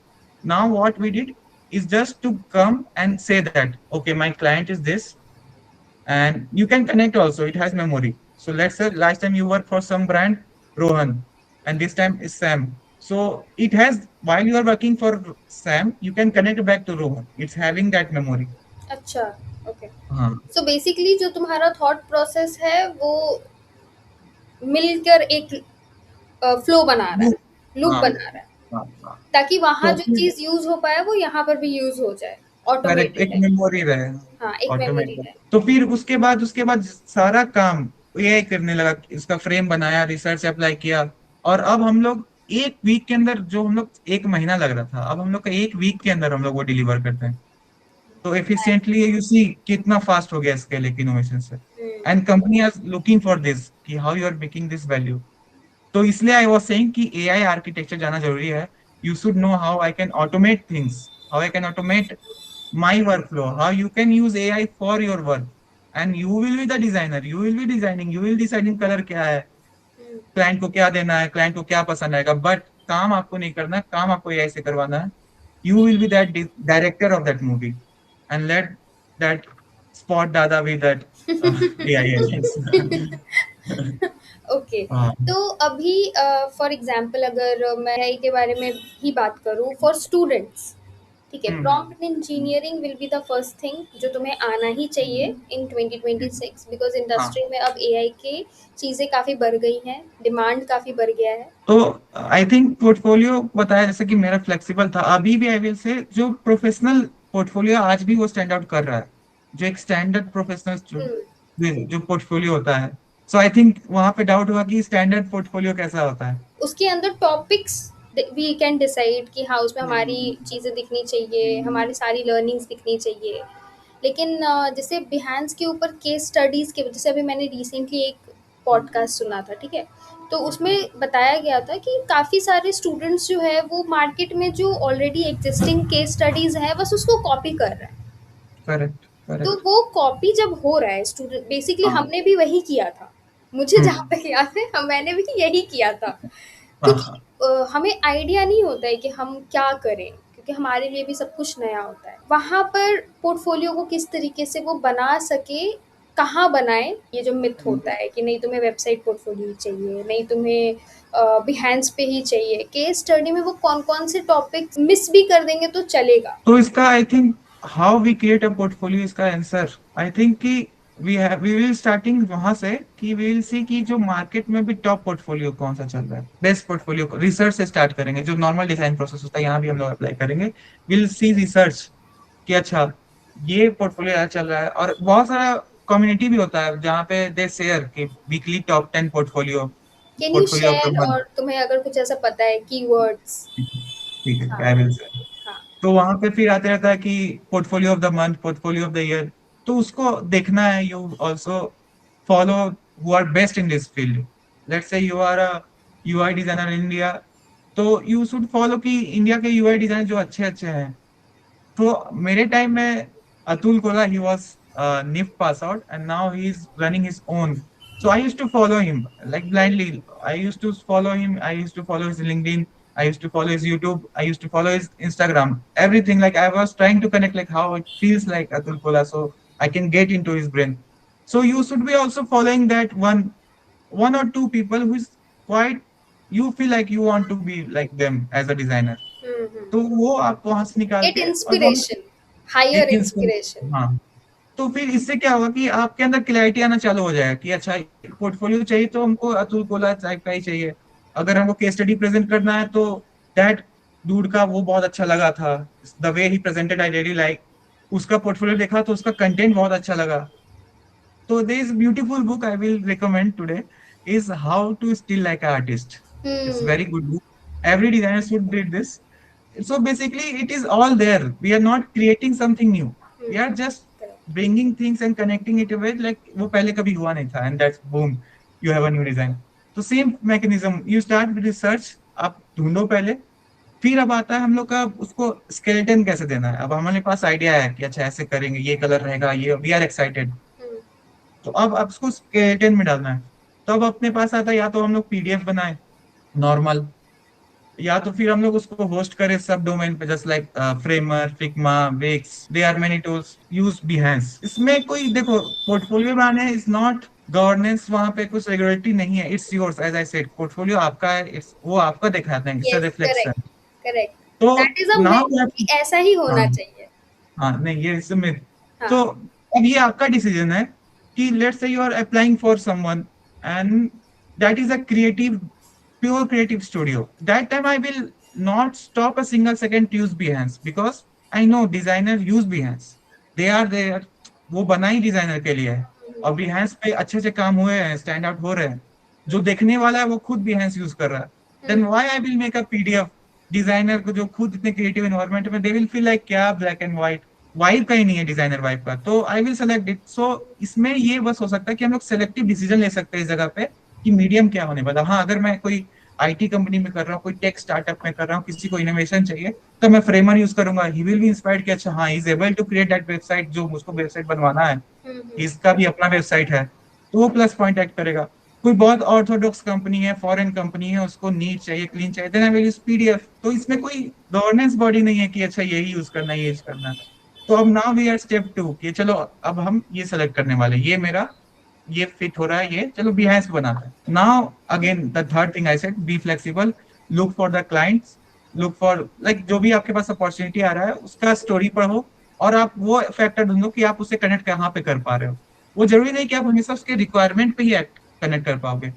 now what we did is just to come and say that, okay, my client is this, and you can connect also, it has memory. So let's say last time you worked for some brand, Rohan, and this time is Sam. So it has, while you are working for Sam, you can connect back to Rohan, it's having that memory. अच्छा, okay. हाँ. So basically जो तुम्हारा thought process है वो मिलकर एक flow बना रहा Loop. है, लूप हाँ. बना रहा है, हाँ. हाँ. ताकि वहाँ तो जो फिर चीज़ यूज़ हो पाए वो यहाँ पर भी यूज़ हो जाए, करेक्ट, ऑटोमेटेड एक है. मेमोरी रहे, हाँ, एक ऑटोमेट मेमोरी रहे. है. तो फिर उसके बाद सारा काम एआई करने लगा. इसका फ्रेम बनाया, रिसर्च अप्लाई किया, और अब हम लोग 1 वीक के अंदर, जो हम लोग 1 महीना लग रहा था, अब हम लोग का 1 वीक के अंदर हम लोग वो डिलीवर करते हैं. तो एफिशिएंटली यू सी कितना फास्ट हो गया स्केल एक इनोवेशन से. And company are looking for this, कि how you are making this value. तो इसलिए आई वाज सेइंग कि एआई आर्किटेक्चर जाना जरूरी है. You should know how I can automate things, how I can automate my workflow, how you can use AI for your work, and you will be the designer, you will be designing, you will deciding color क्या है, client को क्या देना है, client को क्या पसंद आएगा, बट काम आपको नहीं करना है, काम आपको एआई से करवाना है. You will be that director of that movie, and let that spot dada with that AI agents. Okay. हाँ. तो अभी फॉर एग्जांपल अगर मैं एआई के बारे में ही बात करूँ फॉर स्टूडेंट्स, ठीक है, hmm. Prompt engineering will be the first thing जो तुम्हें आना ही चाहिए इन 2026, बिकॉज हाँ. इंडस्ट्री में अब एआई की चीज़ें काफ़ी बढ़ गई हैं, डिमांड काफ़ी बढ़ गया है. तो आई थिंक पोर्टफोलियो बताया जैसे कि मेरा फ्लेक्सिबल था, अभी भी आई विल से जो प्रोफेशनल पोर्टफोलियो आज भी वो स्टैंड आउट कर रहा है, जो एक स्टैंडर्ड प्रोफेशनल हम्म. जो पोर्टफोलियो होता है. सो आई थिंक वहां पे डाउट हुआ कि स्टैंडर्ड पोर्टफोलियो कैसा होता है. उसके अंदर टॉपिक्स वी कैन डिसाइड कि हाँ उसमें हमारी चीज़ें दिखनी चाहिए, हमारी सारी लर्निंग्स दिखनी चाहिए. लेकिन जैसे बिहान्स के ऊपर केस स्टडीज़ के, जैसे अभी मैंने रिसेंटली एक पॉडकास्ट सुना था, ठीक है, तो उसमें बताया गया था कि काफ़ी सारे स्टूडेंट्स जो है वो मार्केट में जो ऑलरेडी एग्जिस्टिंग केस स्टडीज़ है बस उसको कॉपी कर रहे हैं. करेक्ट. तो करेक्ट. वो कॉपी जब हो रहा है स्टूडेंट, बेसिकली हाँ. हमने भी वही किया था, मुझे जहाँ हम्म. तक याद है मैंने भी यही किया था. क्योंकि हाँ. हमें आइडिया नहीं होता है कि हम क्या करें, क्योंकि हमारे लिए भी सब कुछ नया होता है. वहाँ पर पोर्टफोलियो को किस तरीके से वो बना सके, कहाँ बनाए, ये जो मिथ होता है कि नहीं तुम्हें वेबसाइट पोर्टफोलियो ही चाहिए, नहीं तुम्हें बिहान्स पे ही चाहिए, केस स्टडी में वो कौन कौन से टॉपिक्स मिस भी कर देंगे तो चलेगा. तो इसका I think how we create a portfolio, इसका आंसर आई थिंक कि वी विल स्टार्टिंग वहां से, कि वी विल सी कि जो मार्केट में भी टॉप पोर्टफोलियो कौन सा चल रहा है, बेस्ट पोर्टफोलियो रिसर्च से स्टार्ट करेंगे. जो नॉर्मल डिजाइन प्रोसेस होता है यहाँ भी हम लोग अप्लाई करेंगे. विल सी रिसर्च कि अच्छा ये पोर्टफोलियो चल रहा है, और बहुत सारा कम्युनिटी भी होता है जहाँ पे दे शेयर कि weekly top 10 portfolio, can you portfolio of the share, month. और तुम्हें अगर कुछ ऐसा पता है कीवर्ड्स. ठीक है, हाँ. I will. हाँ. तो वहां पे फिर आते रहता है कि portfolio of the month, portfolio of the year. तो उसको देखना है. You also follow who are best in this field. Let's say you are a UI designer in India, तो यू शुड फॉलो कि इंडिया के यूआई डिजाइनर जो अच्छे अच्छे हैं. तो मेरे टाइम में Atul Kola, he was NIF pass out and now he is running his own. So I used to follow him like blindly. I used to follow him. I used to follow his LinkedIn. I used to follow his YouTube. I used to follow his Instagram. Everything, like I was trying to connect like how it feels like Atul Kola, so I can get into his brain. So you should be also following that one or two people who is quite, you feel like you want to be like them as a designer. हम्म. तो वो आप वहां से निकाल Get के और वो inspiration, higher एक inspiration. हाँ, तो फिर इससे क्या होगा कि आपके अंदर क्लैरिटी आना चालू हो जाएगा कि अच्छा पोर्टफोलियो चाहिए तो हमको अतुल गोला टाइप का ही चाहिए। अगर हमको केस स्टडी प्रेजेंट करना है तो दैट डूड का वो बहुत अच्छा लगा था, the way he presented I really like. उसका पोर्टफोलियो देखा तो उसका कंटेंट बहुत अच्छा लगा। तो this beautiful book I will recommend today is how to steal like an artist. It's Hmm. very good book. Every designer should read this. So basically it is all there, we are not creating something new, we Hmm. are just Correct. bringing things and connecting it with like वो पहले कभी हुआ नहीं था and that's boom, you have a new design. तो same mechanism, you start with research, आप ढूंढो पहले, फिर अब आता है हम लोग का उसको स्केलेटन कैसे देना है। अब हमारे पास आइडिया है कि अच्छा ऐसे करेंगे, ये कलर रहेगा, ये वी आर एक्साइटेड। Hmm. तो अब उसको स्केलेटन में डालना है। तो अब अपने पास आता है या तो हम लोग पीडीएफ बनाए नॉर्मल, या तो फिर हम लोग उसको होस्ट करें सब डोमेन पे, just like Framer, Figma, Wix, they are many tools, use Behance. इसमें कोई देखो पोर्टफोलियो बनाने इज नॉट गवर्नेंस, वहां पे कुछ रेगुलेटरी नहीं है, it's yours as I said, portfolio आपका है, वो आपका दिखाते हैं, it's a Yes, correct, reflection. correct. तो That is a now myth कि ऐसा ही हाँ होना चाहिए. हाँ, नहीं ये इसमें, तो हाँ. अब ये आपका डिसीजन है कि let's say you are applying for someone and that is a creative, pure creative studio. That time I will not stop a single second to use Behance because I know designer use Behance. They are there. वो बना ही designer के लिए है और Behance पे अच्छे से काम हुए हैं, स्टैंड आउट हो रहे हैं। जो देखने वाला है वो खुद Behance यूज कर रहा है। Hmm. Then why I will make a PDF. Designer को जो खुद इतने क्रिएटिव एनवायरनमेंट में, दे विल फील लाइक क्या ब्लैक एंड व्हाइट, वाइब का ही नहीं है डिजाइनर वाइब का, तो I will select it. So इसमें ये बस हो सकता है कि हम लोग सेलेक्टिव डिसीजन ले सकते हैं इस जगह पे कि मीडियम क्या होने वाला। हाँ, अगर मैं कोई आईटी कंपनी में कर रहा हूँ, कोई टेक स्टार्टअप में कर रहा हूँ, किसी को इनोवेशन चाहिए, तो मैं फ्रेमर यूज करूंगा, ही विल बी इंस्पायर्ड कि अच्छा हाँ is able to create that website, जो मुझको वेबसाइट बनवाना है, Hmm. इसका भी अपना वेबसाइट है, तो वो प्लस पॉइंट ऐड करेगा। कोई बहुत ऑर्थोडॉक्स कंपनी है, फॉरेन कंपनी है, उसको नीट चाहिए, क्लीन चाहिए, then I will use PDF. तो इसमें कोई गवर्नेंस बॉडी नहीं है कि अच्छा यही यूज करना है, ये यूज करना है। तो अब now we are step two कि चलो अब हम ये सेलेक्ट करने वाले, ये मेरा ये फिट हो रहा है, ये चलो बिहेंस बनाते हैं। Now again the third thing I said, be flexible, look for the clients, look for like जो भी आपके पास अपॉर्चुनिटी आ रहा है उसका स्टोरी पढ़ो और आप वो फैक्टर ढूंढो कि आप उससे कनेक्ट कहाँ पे कर पा रहे हो। वो जरूरी नहीं कि आप हमेशा उसके रिक्वायरमेंट पे ही कनेक्ट कर पाओगे।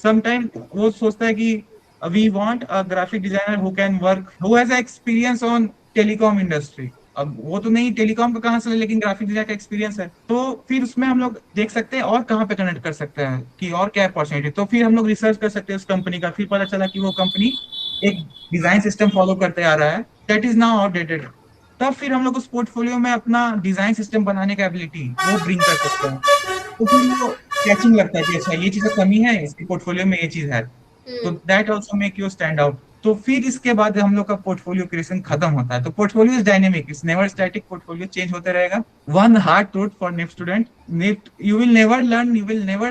समटाइम वो सोचता है कि we want a graphic designer who can work, who has experience on telecom industry. अब वो तो नहीं टेलीकॉम का कहाँ से ले, लेकिन ग्राफिक डिजाइन का एक्सपीरियंस है, तो फिर उसमें हम लोग देख सकते हैं और कहाँ पे कनेक्ट कर सकते हैं कि और क्या अपॉर्चुनिटी। तो फिर हम लोग रिसर्च कर सकते हैं उस कंपनी का, फिर पता चला कि वो कंपनी एक डिजाइन सिस्टम फॉलो करते आ रहा है दैट इज नाउ आउटडेटेड। तब फिर हम लोग उस पोर्टफोलियो में अपना डिजाइन सिस्टम बनाने का एबिलिटी वो ब्रिंग कर सकते हैं। तो फिर वो कैचिंग लगता है कि अच्छा ये चीज का कमी है, इसके पोर्टफोलियो में ये चीज है, तो Hmm. That also make you stand out. तो फिर इसके बाद हम लोग का पोर्टफोलियो क्रिएशन खत्म होता है। तो portfolio is dynamic, it's never static, portfolio change होते रहेगा। One hard truth for NIFT student, NIFT you will never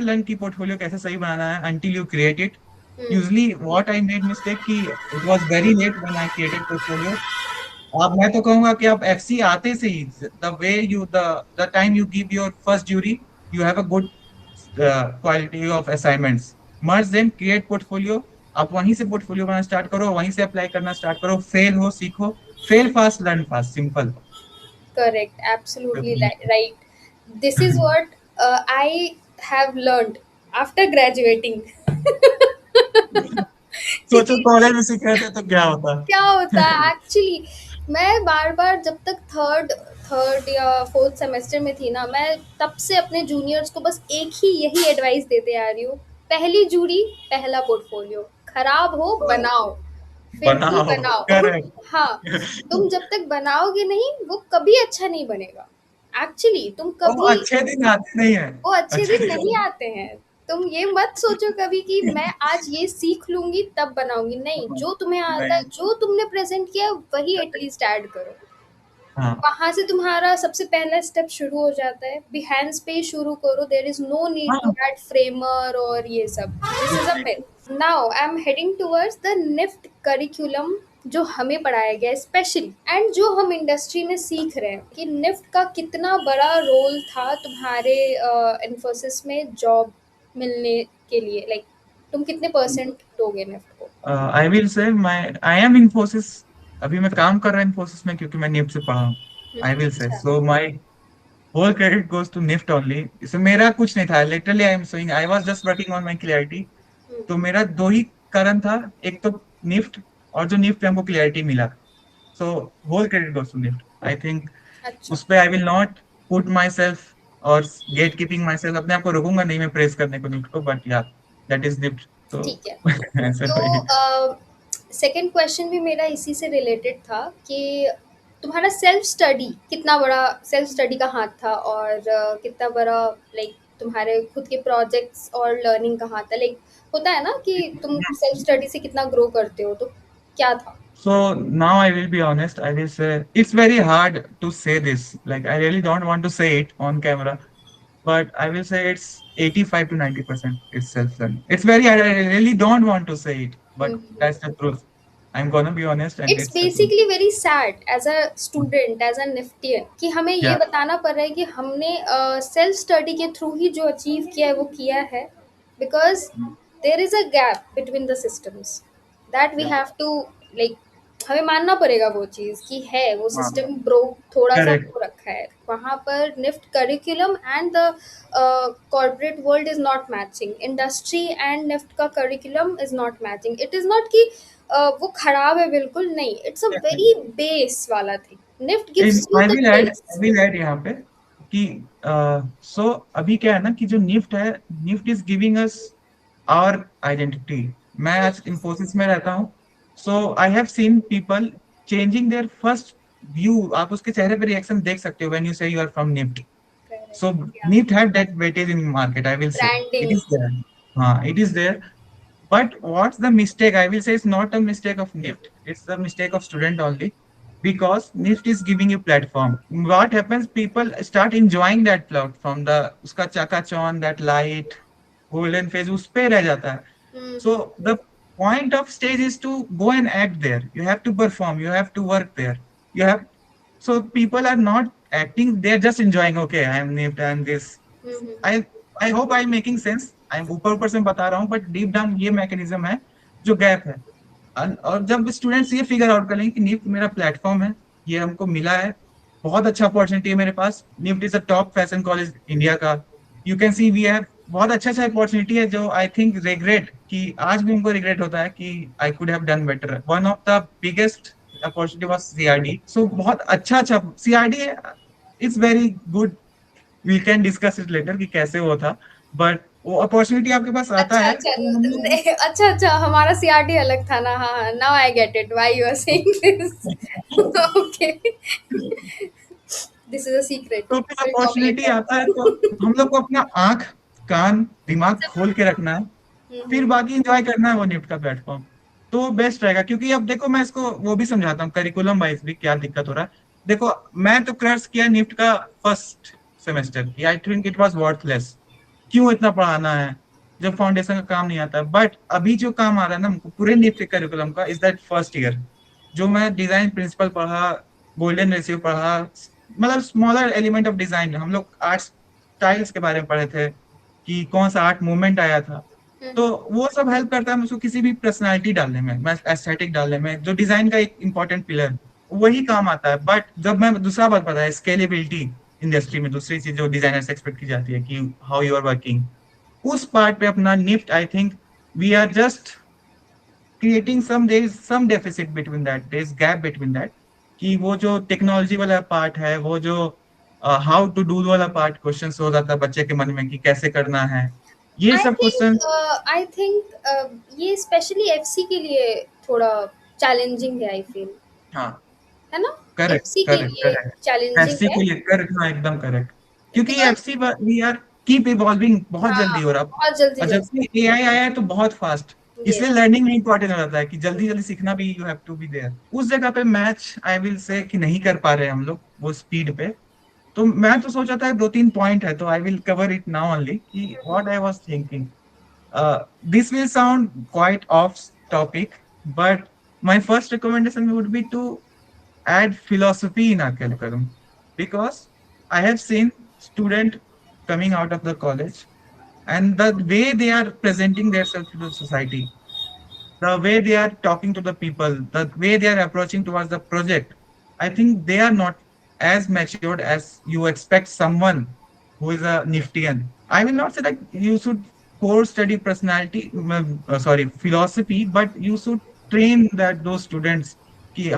learn की पोर्टफोलियो कैसे सही बनाना है until you create it. Hmm. Usually what I made mistake कि it was very late when I created portfolio. अब मैं तो कहूंगा कि आप एफसी आते से ही, the way you the time you give your first ड्यूरी, you have a good quality of assignments, merge them, create portfolio. आप वहीं से पोर्टफोलियो बनाना स्टार्ट करो, वहीं से अप्लाई करना स्टार्ट करो, फेल हो सीखो, fail fast learn fast, simple. Correct, absolutely right. This is what I have learned after graduating. सोचो क्योंकि कॉलेज में सीख रहे थे तो क्या होता। क्या होता है एक्चुअली, मैं बार बार जब तक थर्ड थर्ड या फोर्थ सेमेस्टर में थी ना, मैं तब से अपने जूनियर्स को बस एक ही यही एडवाइस देते आ रही हूँ: पहली जूरी, पहला पोर्टफोलियो, खराब हो बनाओ, फिर भी बनाओ, बनाओ। करेक्ट। हाँ, तुम जब तक बनाओगे नहीं वो कभी अच्छा नहीं बनेगा। एक्चुअली तुम वो कभी, अच्छे दिन आते नहीं है, वो अच्छे अच्छे दिन नहीं दिन। आते हैं। तुम ये मत सोचो कभी कि मैं आज ये सीख लूंगी तब बनाऊंगी, नहीं, जो तुम्हें आता है, नहीं, जो तुमने प्रेजेंट किया वही एटलीस्ट ऐड करो। हाँ वहां से तुम्हारा सबसे पहला स्टेप शुरू हो जाता है, बिहेंस पे ही शुरू करो, there is no need to हाँ, ऐड फ्रेमर और ये सब, this is a myth. Now I am heading towards the NIFT curriculum जो हमें पढ़ाया गया है स्पेशली, एंड जो हम इंडस्ट्री में सीख रहे हैं, कि निफ्ट का कितना बड़ा रोल था तुम्हारे इन्फोसिस में जॉब मिलने के लिए, लाइक तुम कितने परसेंट दोगे निफ्ट को? आई विल से आई एम इन्फोसिस, अभी मैं काम कर रहा हूँ इन्फोसिस में क्योंकि मैं निफ्ट से पढ़ा हूँ। आई विल से अच्छा। So my whole credit goes to NIFT only. इसमें मेरा कुछ नहीं था, literally I am saying I was just working on my clarity. तो मेरा दो ही कारण था, एक तो निफ्ट, और जो निफ्ट पे हमको क्लियरिटी मिला, so whole credit goes to NIFT I think. अच्छा। उस पे I will not put myself और गेट कीपिंग माई सेल्फ, अपने आप को रोकूंगा नहीं मैं प्रेस करने को निफ्ट को, बट या दैट इज निफ्ट। तो ठीक है। ऐसे वही। तो सेकंड क्वेश्चन भी मेरा इसी से रिलेटेड था कि तुम्हारा सेल्फ स्टडी कितना बड़ा, सेल्फ स्टडी का हाथ था, और कितना बड़ा लाइक तुम्हारे खुद के प्रोजेक्ट्स और लर्निंग का हाथ था, लाइक होता है ना कि तुम सेल्फ स्टडी से कितना ग्रो करते हो, तो क्या था? So now I will be honest. I will say it's very hard to say this. Like I really don't want to say it on camera, but I will say it's 85 to 90% it's self-learning. It's very hard. I really don't want to say it, but that's the truth. I'm gonna be honest, and it's it's the truth. Basically very sad as a student, as a NIFTian, कि हमें ये Yeah, बताना पड़ रहा है कि हमने self study के थ्रू ही जो अचीव किया है वो किया है, because there is a gap between the systems that we yeah, have to, like हमें मानना पड़ेगा वो चीज़ कि है वो हाँ, सिस्टम ब्रोक थोड़ा सा correct. हो रखा है वहाँ पर। NIFT curriculum and the corporate world is not matching, industry and NIFT का curriculum is not matching. It is not कि वो खराब है, बिल्कुल नहीं, इट्स अ वेरी बेस वाला thing, NIFT gives you I the will add, I base. will add यहाँ पे कि सो अभी क्या है ना कि जो निफ्ट है, NIFT is giving us our identity. मैं आज इंफोसिस में रहता हूँ, so I have seen people changing their first view. आप उसके चेहरे पे रिएक्शन देख सकते हो when you say you are from NIFT. So NEET have that weightage in market, I will say. It branding. is there. It is there. But what's the mistake? I will say it's not a mistake of NIFT. It's the mistake of student only because NIFT is giving you platform. What happens? People start enjoying that platform. The uska chakachon, that light, golden phase, उस पे रह जाता है. So the point of stage is to go and act there. You have to perform. You have to work there. You have so people are not acting; they're just enjoying. Okay, I am NIFT. I am this. I I hope I'm making sense. I'm ऊपर ऊपर से बता रहा हूँ, but deep down ये mechanism है जो gap है। और जब स्टूडेंट्स ये फिगर आउट करेंगे कि निफ्ट मेरा प्लेटफॉर्म है, ये हमको मिला है, बहुत अच्छा अपॉर्चुनिटी है मेरे पास, NIFT is a top fashion college India का, you can see we have बहुत अच्छा अच्छा अपॉर्चुनिटी है जो आई थिंक रिग्रेट कि आज भी हमको रिग्रेट होता है कि I could have done better. One of the biggest opportunity was CRD. So बहुत अच्छा अच्छा CRD is very good. We can discuss it later कि कैसे वो था, बट वो अपॉर्चुनिटी आपके पास आता अच्छा है अच्छा तो हम लोग अच्छा अच्छा, हमारा सीआरटी अलग था ना, हाँ, now I get it why you are saying this. Okay, this is a secret, तो फिर विल टॉक अपॉर्चुनिटी आता है तो लेटर। हम लोग को अपना आंख, कान, दिमाग खोल के रखना है, फिर बाकी एंजॉय करना है वो निफ्ट का प्लेटफॉर्म। तो बेस्ट रहेगा क्योंकि अब देखो मैं इसको वो भी समझाता हूँ करिकुलम वाइज भी क्या दिक्कत हो रहा है। देखो मैं तो क्रैश किया निफ्ट का first semester, I think it was worthless. क्यों इतना पढ़ाना है जब फाउंडेशन का काम नहीं आता। बट अभी जो काम आ रहा है ना हमको पूरे निफ्ट के करिकुलम का इज दैट फर्स्ट ईयर, जो मैं डिजाइन प्रिंसिपल पढ़ा, गोल्डन रेशियो पढ़ा, मतलब स्मॉलर एलिमेंट ऑफ डिजाइन, हम लोग आर्ट स्टाइल्स के बारे में पढ़े थे कि कौन सा आर्ट मूवमेंट आया था। तो वो सब हेल्प करता है मुझको किसी भी पर्सनालिटी डालने में, मैं एस्थेटिक डालने में, जो डिजाइन का एक इंपॉर्टेंट पिलर वही काम आता है। बट जब मैं दूसरा बात पता है स्केलेबिलिटी इंडस्ट्री में, दूसरी चीज जो डिजाइनर से एक्सपेक्ट की जाती है कि हाउ यू आर वर्किंग, उस पार्ट पे अपना NIFT I think we are just creating some, there is some deficit between that, there is gap between that, कि वो जो टेक्नोलॉजी वाला पार्ट है, वो जो हाउ टू डू वाला पार्ट क्वेश्चन हो जाता है बच्चे के मन में कि कैसे करना है, ये आई सब क्वेश्चन। थिंक आई थिंक ये स्पेशली एफसी के लिए थोड़ा चैलेंजिंग है, आई फील, हाँ, है ना? करेक्ट एफसी के करेक्ट लिए करेक्ट, चैलेंजिंग एफसी है, के लिए करेक्ट, हाँ एकदम करेक्ट। क्योंकि because FC we are keep evolving, बहुत हाँ, जल्दी हो रहा। बहुत जल्दी और जब जल्दी। से एआई आया है तो बहुत फास्ट, इसलिए यस। लर्निंग में इंपॉर्टेंट हो जाता है कि जल्दी जल्दी सीखना भी, you have to be there. उस जगह पे मैच आई विल से कि नहीं कर पा रहे हम लोग वो स्पीड पे। तो मैं तो सोचा था दो तीन पॉइंट है, तो I will cover it now only कि what I was thinking. This will sound quite off topic, but my first recommendation would be to add philosophy in our curriculum, because I have seen student coming out of the college and the way they are presenting themselves to the society, the way they are talking to the people, the way they are approaching towards the project, I think they are not as matured as you expect someone who is a Niftian. I will not say that you should core study personality, sorry, philosophy, but you should train that those students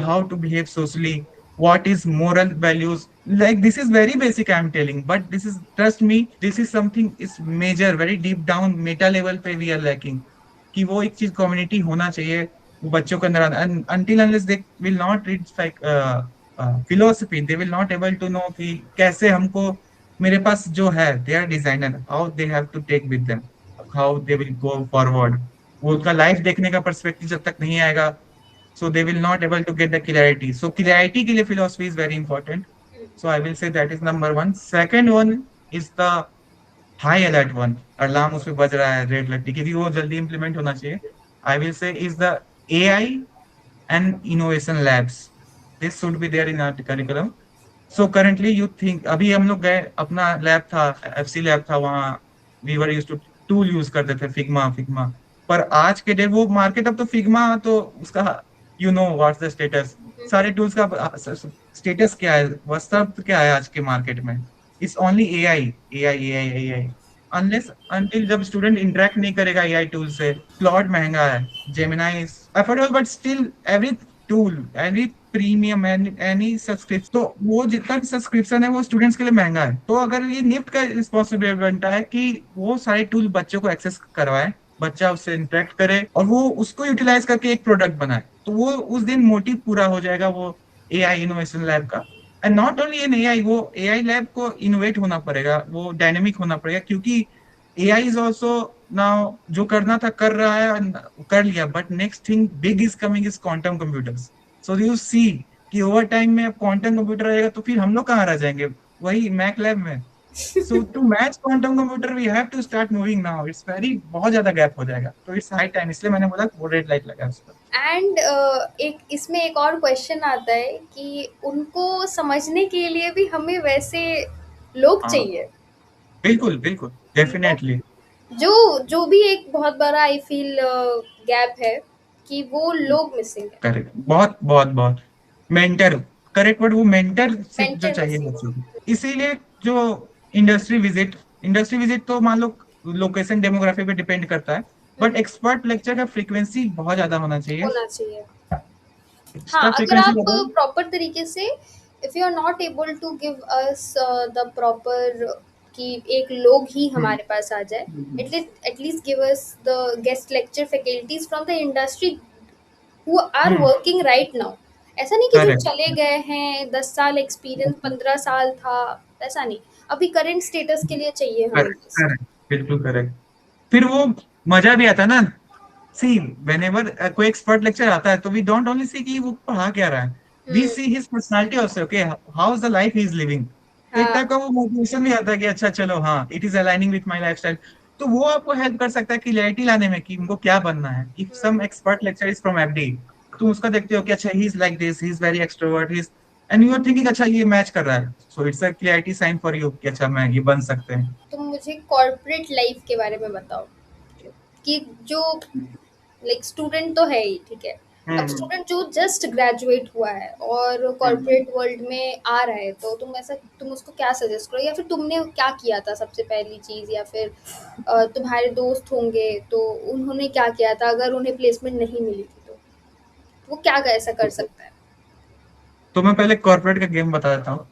how to behave socially, what is moral values. Like this is very basic, I'm telling, but this is, trust me, this is something is major, very deep down meta level पे we are lacking. कि वो एक चीज community होना चाहिए वो बच्चों के अंदर until unless they will not read philosophy, they will not able to know कि कैसे हमको, मेरे पास जो है they are designer, how they have to take with them, how they will go forward, वो उनका लाइफ देखने का पर्सपेक्टिव जब तक नहीं आएगा, so they will not able to get the clarity. So clarity के लिए philosophy is very important. So I will say that is number one. Second one is the high alert one, alarm उस पे बज रहा है red light, क्योंकि वो जल्दी इंप्लीमेंट होना चाहिए. I will say is the AI and innovation labs, this should be there in our curriculum. So currently you think, अभी हम लोग गए, अपना लैब था, एफसी लैब था, वहाँ we were used to tool use करते थे, फिग्मा फिग्मा. पर आज के डे वो मार्केट, अब तो फिग्मा तो उसका you know what's the status, सारे टूल्स का स्टेटस क्या है, वस्तव क्या है आज के मार्केट में. It's only AI AI AI AI. Unless until जब स्टूडेंट इंटरेक्ट नहीं करेगा एआई टूल से. क्लॉड महंगा है, Gemini is affordable, but still every tool, every premium, any subscription, तो वो जितना भी सब्सक्रिप्शन है वो स्टूडेंट्स के लिए महंगा है. तो अगर ये निफ्ट का रिस्पॉन्सिबिलिटी बनता है कि वो सारे टूल बच्चों को एक्सेस करवाए, बच्चा उससे इंटरेक्ट करे और वो उसको यूटिलाइज करके एक प्रोडक्ट बनाए, तो वो उस दिन मोटिव पूरा हो जाएगा वो एआई इनोवेशन लैब का. And not only in AI, वो एआई लैब को इनोवेट होना पड़ेगा, वो डायनेमिक होना पड़ेगा, क्योंकि एआई इज ऑल्सो नाउ, जो करना था कर रहा है, कर लिया, but next thing big is coming is quantum computers. So you see कि ओवर टाइम में अब क्वांटम कंप्यूटर रहेगा तो फिर हम लोग कहाँ रह जाएंगे, वही मैक लैब में. So to match quantum computer we have to start moving now. It's very, बहुत ज्यादा गैप हो जाएगा, तो इट्स हाई टाइम, इसलिए मैंने बोला वो रेड लाइट लगा उस पर. एंड एक इसमें एक और क्वेश्चन आता है कि उनको समझने के लिए भी हमें वैसे लोग हाँ चाहिए. बिल्कुल बिल्कुल, डेफिनेटली. जो जो भी एक बहुत बड़ा आई फील गैप है कि वो लोग मिसिंग है. करेक्ट, बहुत बहुत बहुत. मेंटर, करेक्ट वर्ड, वो मेंटरशिप जो मेंटर चाहिए मिसिंग बच्चों है. को. इसीलिए जो इंडस्ट्री विजिट तो मान लो लोकेशन डेमोग्राफी पे डिपेंड करता है, बट एक्सपर्ट लेक्चर का फ्रीक्वेंसी बहुत ज्यादा होना चाहिए. होना चाहिए. हाँ, इसका अगर फ्रीक्वेंसी आप ज्यादा. प्रॉपर तरीके से, if you are not able to give us the proper, कि एक लोग ही हमारे पास आ जाए, at least give us the guest lecture faculties from the industry who are working right now. ऐसा नहीं कि जो करेक्ट चले गए हैं, 10 साल एक्सपीरियंस, 15 साल था, ऐसा नहीं. अभी करंट स्टेटस के लिए चाहिए हमें करेक्ट गेस्ट. करेक्ट, बिल्कुल करेक्ट. फिर वो मजा भी आता है ना. सी व्हेनेवर कोई एक्सपर्ट लेक्चर आता है तो वी डोंट ओनली सी कि वो पढ़ा क्या रहा है, we see his personality also, okay how is the life he is living. तो एक हाँ. टाइप का वो मोटिवेशन भी आता है कि अच्छा चलो, हाँ it is aligning with my lifestyle. तो वो आपको हेल्प कर सकता है क्लैरिटी लाने में कि उनको क्या बनना है. If some expert lecture is from FD, तुम उसका देखते हो कि अच्छा he is like this, he is very extrovert, he is, and you are thinking अच्छा ये मैच कर रहा है, so it's a clarity sign for you कि अच्छा मैं ये बन सकते हैं. तुम मुझे कॉर्पोरेट लाइफ के बारे में बताओ कि जो लाइक स्टूडेंट तो है ही, ठीक है. अब हम्म. स्टूडेंट जो जस्ट ग्रेजुएट हुआ है और कॉर्पोरेट वर्ल्ड में आ रहा है, तो तुम उसको क्या सजेस्ट करो, या फिर तुमने क्या किया था सबसे पहली चीज़, या फिर तुम्हारे दोस्त होंगे तो उन्होंने क्या किया था अगर उन्हें प्लेसमेंट नहीं मिली थी, तो वो क्या ऐसा कर सकता है. तो मैं पहले कॉर्पोरेट का गेम बता देता हूँ.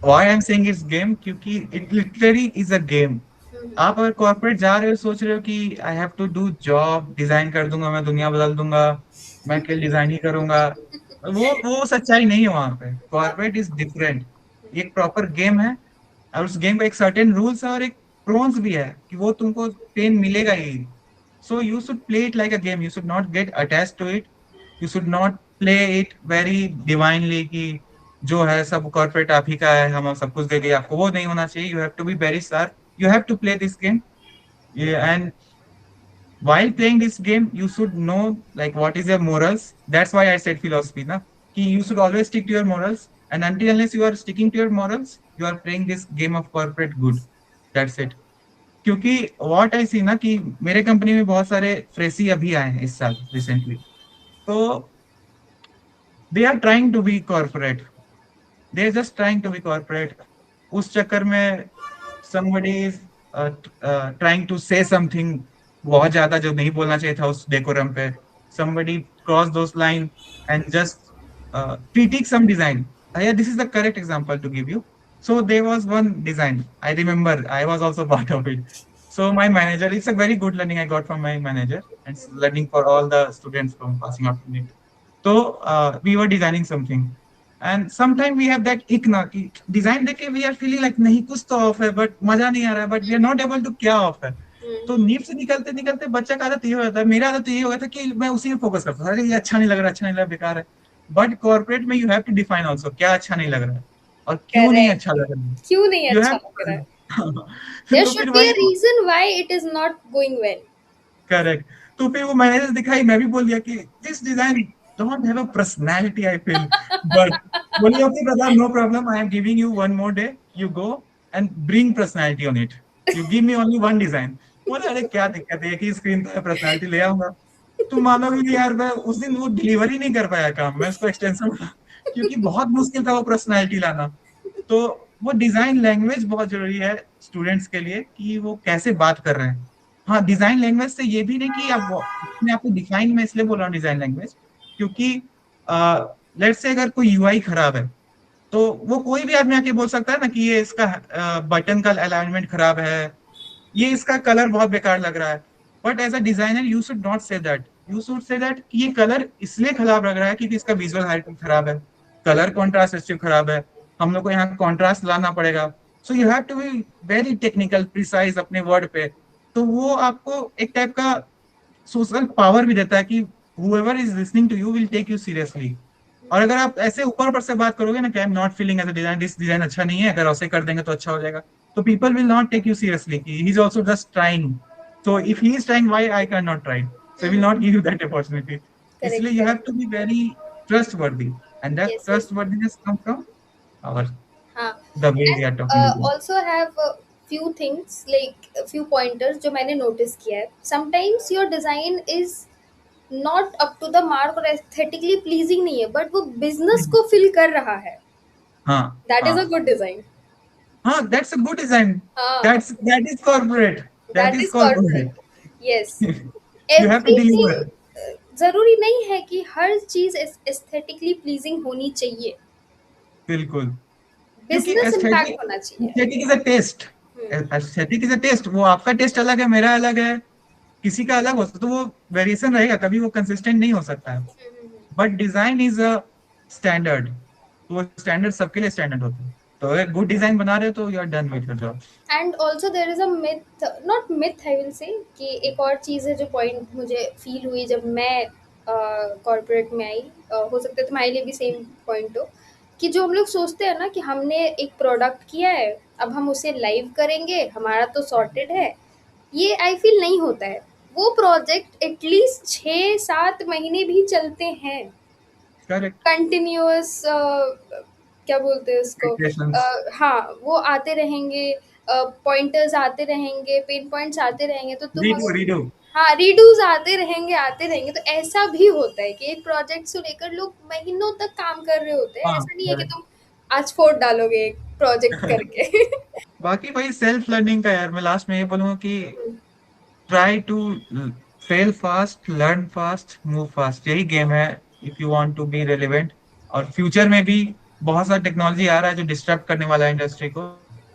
Why I am saying is game, क्योंकि it literally is a game. आप अगर कॉर्पोरेट जा रहे हो, सोच रहे हो कि I have to do job, design कर दूंगा, मैं दुनिया बदल दूंगा, मैं केवल डिजाइन ही करूंगा, वो सच्चाई नहीं है. वहां पे कॉर्पोरेट इज डिफरेंट, ये एक प्रॉपर गेम है, और उस गेम का एक सर्टेन रूल्स है और एक प्रोन्स भी है कि वो तुमको पेन मिलेगा ही. So you should play it like a game, you should not get attach to it, you should not play it very divinely कि जो है सब कॉर्पोरेट आप ही का है, हम सब कुछ दे दिए आपको, वो नहीं होना चाहिए. You have to be very sharp, you have to play this game. Yeah, and while playing this game you should know like what is your morals. That's why I said philosophy na, कि you should always stick to your morals, and until unless you are sticking to your morals you are playing this game of corporate good. That's it. क्योंकि what I सी ना कि मेरे company में बहुत सारे freshie अभी आए हैं इस साल रिसेंटली, तो they are trying to be corporate, they are just trying to be corporate. उस चक्कर में somebody is trying to say something बहुत ज्यादा जो नहीं बोलना चाहिए था उस डेकोरम पे, somebody cross those line and just critique some design. Yeah, this is the correct example to give you. So there was one design I remember, I was also part of it. So my manager, it's a very good learning I got from my manager and it's learning for all the students from passing out from it. So we were designing something and sometime we have that ick ना कि design देख के we are feeling like नहीं कुछ तो of है but मजा नहीं आ रहा है, but we are not able to क्या ऑफ है। तो नींव से निकलते निकलते बच्चा का आदत ये हो जाता है, मेरा आदत ये हो गया था कि मैं उसी में फोकस करता था, अरे ये अच्छा नहीं लग रहा, अच्छा नहीं लग रहा, बेकार है। बट कॉर्पोरेट में you have to define also क्या अच्छा नहीं लग रहा है और क्यों नहीं करेक्ट, अच्छा लग रहा है। क्यों नहीं यू अच्छा लग रहा है, हैव देयर तो शुड फिर बी वही a reason why it is not going well. Correct. तो फिर वो मैंने दिखाई, मैं भी बोल दिया कि this design don't have a personality I feel, but बोलिए okay brother no problem, I am giving you one more day, you go and bring personality on it, you give me only one design. बोला अरे क्या दिक्कत है, एक ही screen पे personality ले आऊंगा। तुम मानोगे नहीं यार, मैं उस दिन वो डिलीवरी नहीं कर पाया काम, मैं उसको एक्सटेंशन क्योंकि बहुत मुश्किल था वो पर्सनालिटी लाना। तो वो डिजाइन लैंग्वेज बहुत जरूरी है स्टूडेंट्स के लिए कि वो कैसे बात कर रहे हैं। हाँ डिजाइन लैंग्वेज से ये भी नहीं कि आप अपने आप को डिफाइन, मैं इसलिए बोल रहा हूँ डिजाइन लैंग्वेज क्योंकि लेट्स से अगर कोई यूआई खराब है तो वो कोई भी आदमी आके बोल सकता है ना कि ये इसका बटन का अलाइनमेंट खराब है, ये इसका कलर बहुत बेकार लग रहा है। But as a designer you should not say that, you should say that कि ये कलर इसलिए खराब लग रहा है क्योंकि इसका विजुअल हाइट खराब है, कलर कॉन्ट्रास्ट इससे खराब है, हम लोग को यहाँ कॉन्ट्रास्ट लाना पड़ेगा। So you have to be very technical precise अपने वर्ड पे। तो वो आपको एक टाइप का सोशल पावर भी देता है कि whoever is listening to you will take you seriously। और अगर आप ऐसे ऊपर ऊपर से बात करोगे ना कि I am not feeling as a design, this design अच्छा नहीं है, अगर ऐसे कर देंगे तो अच्छा हो जाएगा, तो people will not take you seriously कि he is also just trying. So if he is trying why I can not try, so will not give you that opportunity. इसलिए correct you have correct, to be very trustworthy and that yes yes, trustworthiness come from our हाँ। The way we and are talking with also have few things like few pointers जो मैंने notice किया है, sometimes your design is not up to the mark और aesthetically pleasing नहीं है, but वो business you. को फिल कर रहा है, हाँ दैट इज अ हाँ गुड डिजाइन। हाँ, that's a good design, हाँ, that is corporate, that that is is corporate, corporate। Yes. You have to everything, deliver। जरूरी नहीं है कि हर चीज एस्थेटिकली प्लीजिंग होनी चाहिए, बिल्कुल। क्योंकि बिजनेस एस्थेटिक इम्पैक्ट होना चाहिए। Aesthetic is a taste, hmm, aesthetic is a taste. वो आपका टेस्ट अलग है, मेरा अलग है, किसी का अलग हो सकता है, तो वो वेरिएशन रहेगा, कभी वो कंसिस्टेंट नहीं हो सकता है। But design is a standard, तो वो स्टैंडर्ड सबके लिए स्टैंडर्ड होता है। तो अगर गुड डिजाइन बना रहे हो तो you are done with your job. And also there is a myth, not myth I will say, कि एक और चीज़ है जो पॉइंट मुझे फील हुई जब मैं कॉर्पोरेट में आई, हो सकता है तुम्हारे लिए भी सेम पॉइंट हो, कि जो हम लोग सोचते हैं ना कि हमने एक प्रोडक्ट किया है, अब हम उसे लाइव करेंगे, हमारा तो सॉर्टेड है, ये आई फील नहीं होता है। वो प्रोजेक्ट एटलीस्ट 6-7 महीने भी चलते हैं, करेक्ट। कंटिन्यूअस, क्या बोलते हैं उसको, इटरेशंस। हाँ वो आते रहेंगे, पॉइंटर्स आते रहेंगे, पेन पॉइंट्स आते रहेंगे, तो तुम रीडू अगर, रीडू। हाँ रीडूज आते रहेंगे, तो ऐसा भी होता है कि एक प्रोजेक्ट से लेकर लोग महीनों तक काम कर रहे होते हैं, हाँ ऐसा नहीं है कि correct। तुम आज फोड़ डालोगे एक प्रोजेक्ट करके। बाकी भाई सेल्फ लर्निंग का यार मैं लास्ट में ये बोलूंगा कि try to fail fast, learn fast, move fast, यही गेम है if you want to be relevant. और फ्यूचर में भी बहुत सारा टेक्नोलॉजी आ रहा है जो डिस्टर्ब करने वाला है इंडस्ट्री को।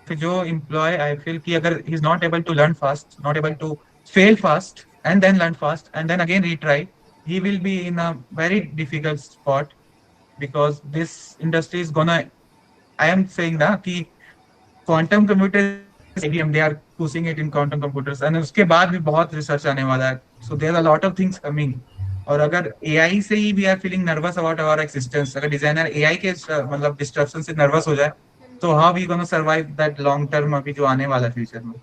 तो जो एम्प्लॉय आई फील कि अगर he is not able to learn fast, not able to fail fast and then learn fast and then again retry, he will be in a very difficult spot because this industry is gonna, I am saying ना कि quantum computer IBM they are pushing it in quantum computers and उसके बाद भी बहुत research आने वाला है, so there are lot of things coming. और अगर एआई से ही we are feeling nervous about our existence, अगर डिजाइनर एआई के मतलब डिस्ट्रप्शन से नर्वस हो जाए तो how we gonna survive that long term अभी जो आने वाला है फ्यूचर में।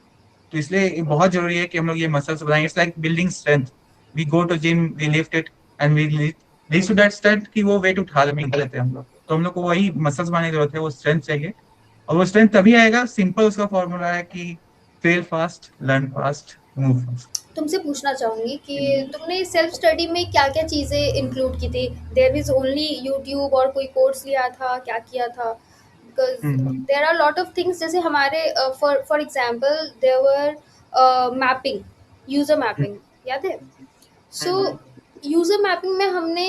तो इसलिए ये बहुत जरूरी है कि हम लोग ये मसल्स बनाएं। It's like building strength. We go to gym, we lift it and we reach to that strength कि वो वेट उठा लेते हैं हम लोग। तो हम लोग को वही मसल्स बनाने की जरूरत है, वो स्ट्रेंथ चाहिए। और वो स्ट्रेंथ तभी आएगा, सिंपल उसका फॉर्मूला है कि fail fast, learn fast, move fast. तुमसे पूछना चाहूंगी कि तुमने सेल्फ स्टडी में क्या क्या चीज़ें इंक्लूड की थी? देयर इज ओनली यूट्यूब और कोई कोर्स लिया था, क्या किया था? Because hmm. There are lot of things, जैसे हमारे for example there were mapping, user mapping, याद है? सो हम्म। यूजर मैपिंग में हमने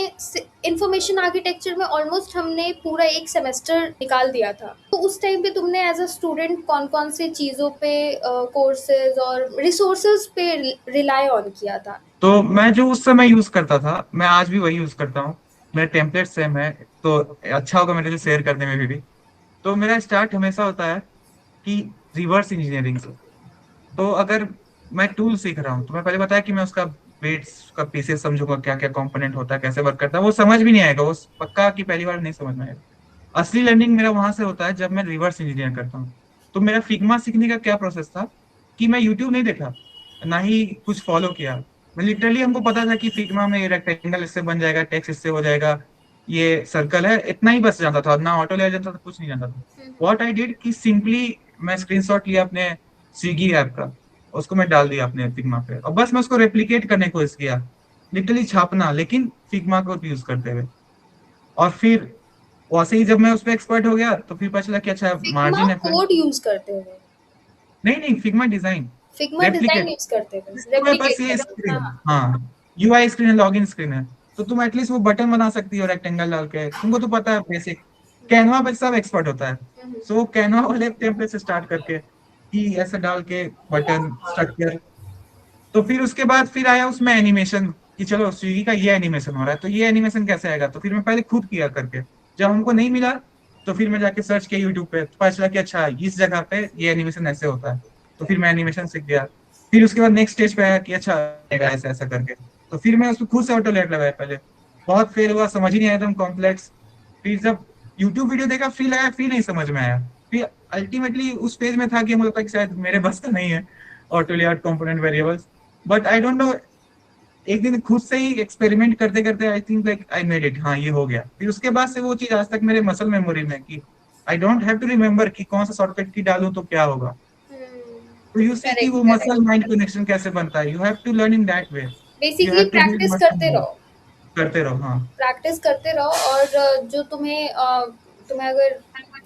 इंफॉर्मेशन आर्किटेक्चर में ऑलमोस्ट हमने पूरा एक सेमेस्टर निकाल दिया था। तो उस टाइम पे तुमने एज अ स्टूडेंट कौन कौन से चीज़ों पे, कोर्सेज और रिसोर्सेज पे रिलाई ऑन किया था? तो मैं जो उस समय यूज करता था, मैं आज भी वही यूज करता हूँ। मेरा टेम्पलेट सेम है, तो अच्छा होगा मेरे लिए शेयर करने में भी। तो मेरा स्टार्ट हमेशा होता है कि रिवर्स इंजीनियरिंग से। तो अगर मैं टूल सीख रहा हूँ, तो मैं पहले बताया कि मैं उसका वेट्स का पीसेस समझूंगा, क्या क्या कंपोनेंट होता है, कैसे वर्क करता है। वो समझ भी नहीं आएगा, वो पक्का की पहली बार नहीं समझ में आएगा। असली लर्निंग मेरा वहां से होता है जब मैं रिवर्स इंजीनियर करता हूँ। तो मेरा फिग्मा सीखने का क्या प्रोसेस था कि मैं यूट्यूब नहीं देखा, ना ही कुछ फॉलो किया। मैं लिटरली, हमको पता था कि फिग्मा में रेक्टेंगल इससे बन जाएगा, टेक्स्ट इससे हो जाएगा, ये सर्कल है, इतना ही बस जानता था, ना ऑटो ले जाता था, कुछ नहीं जानता था। व्हाट आई डिड कि सिंपली मैं स्क्रीनशॉट लिया अपने स्विगी ऐप का, उसको मैं डाल दिया अपने फिग्मा पे, और बस मैं उसको रेप्लिकेट करने की कोशिश किया, लिटरली छापना, लेकिन फिग्मा को यूज करते हुए। और फिर वैसे ही जब मैं उस पर एक्सपर्ट हो गया, तो फिर पता चला कि अच्छा फिग्मा मार्जिन है फिर। कोड यूज करते हुए? नहीं नहीं, Figma design, Figma design replicate. Use करते हुए, तुम्हारे पास रेप्लिकेट ये करते हुए, हाँ स्क्रीन, हाँ। हाँ, यूआई स्क्रीन है, लॉगिन स्क्रीन है, तो तुम एटलीस्ट वो बटन बना सकती हो रेक्टेंगल डाल के, तुमको तो पता है बेसिक। कैनवा पे सब एक्सपर्ट होता है। हम्म, सो कैनवा वाले टेम्पलेट से स्टार्ट करके कि ऐसे डाल के बटन स्ट्रक्चर। तो फिर उसके बाद फिर आया उसमें एनिमेशन, कि चलो स्विगी का ये एनिमेशन हो रहा है, तो ये एनिमेशन कैसे आएगा। तो फिर मैं पहले खुद किया करके, जब हमको नहीं मिला, तो फिर मैं जाके सर्च किया यूट्यूब पे, तो पता चला कि अच्छा इस जगह पे ये एनिमेशन ऐसे होता है। तो फिर मैं एनिमेशन सीख गया। फिर उसके बाद नेक्स्ट स्टेज पे आया कि अच्छा ऐसा ऐसा करके, तो फिर मैं उसको खुद से ऑटोलेट लगाया। पहले बहुत फेल हुआ, समझ ही नहीं आया, एकदम कॉम्प्लेक्स। फिर जब यूट्यूब वीडियो देखा, फिर लगा, फिर नहीं समझ में आया। फिर अल्टीमेटली उस पेज में था कि मुझे लगता है कि शायद मेरे बस का नहीं है ऑटोलियाड component variables. But I don't know, एक दिन खुद से ही एक्सपेरिमेंट करते करते I think like I made it, हाँ ये हो गया। फिर उसके बाद से वो चीज आज तक मेरे मसल मेमोरी में, कि I don't have to remember कि कौन सा शॉर्टकट की डालूं तो क्या होगा। तो यू सी कि करेक्ट वो करेक्ट। मसल माइंड कनेक्शन कैसे बनता है, you have to learn in that way. You basically have to do practice करते मसल, रहो, करते रहो, हाँ। प्रैक्टिस करते रहो। और जो तुम्हें तुम्हें अगर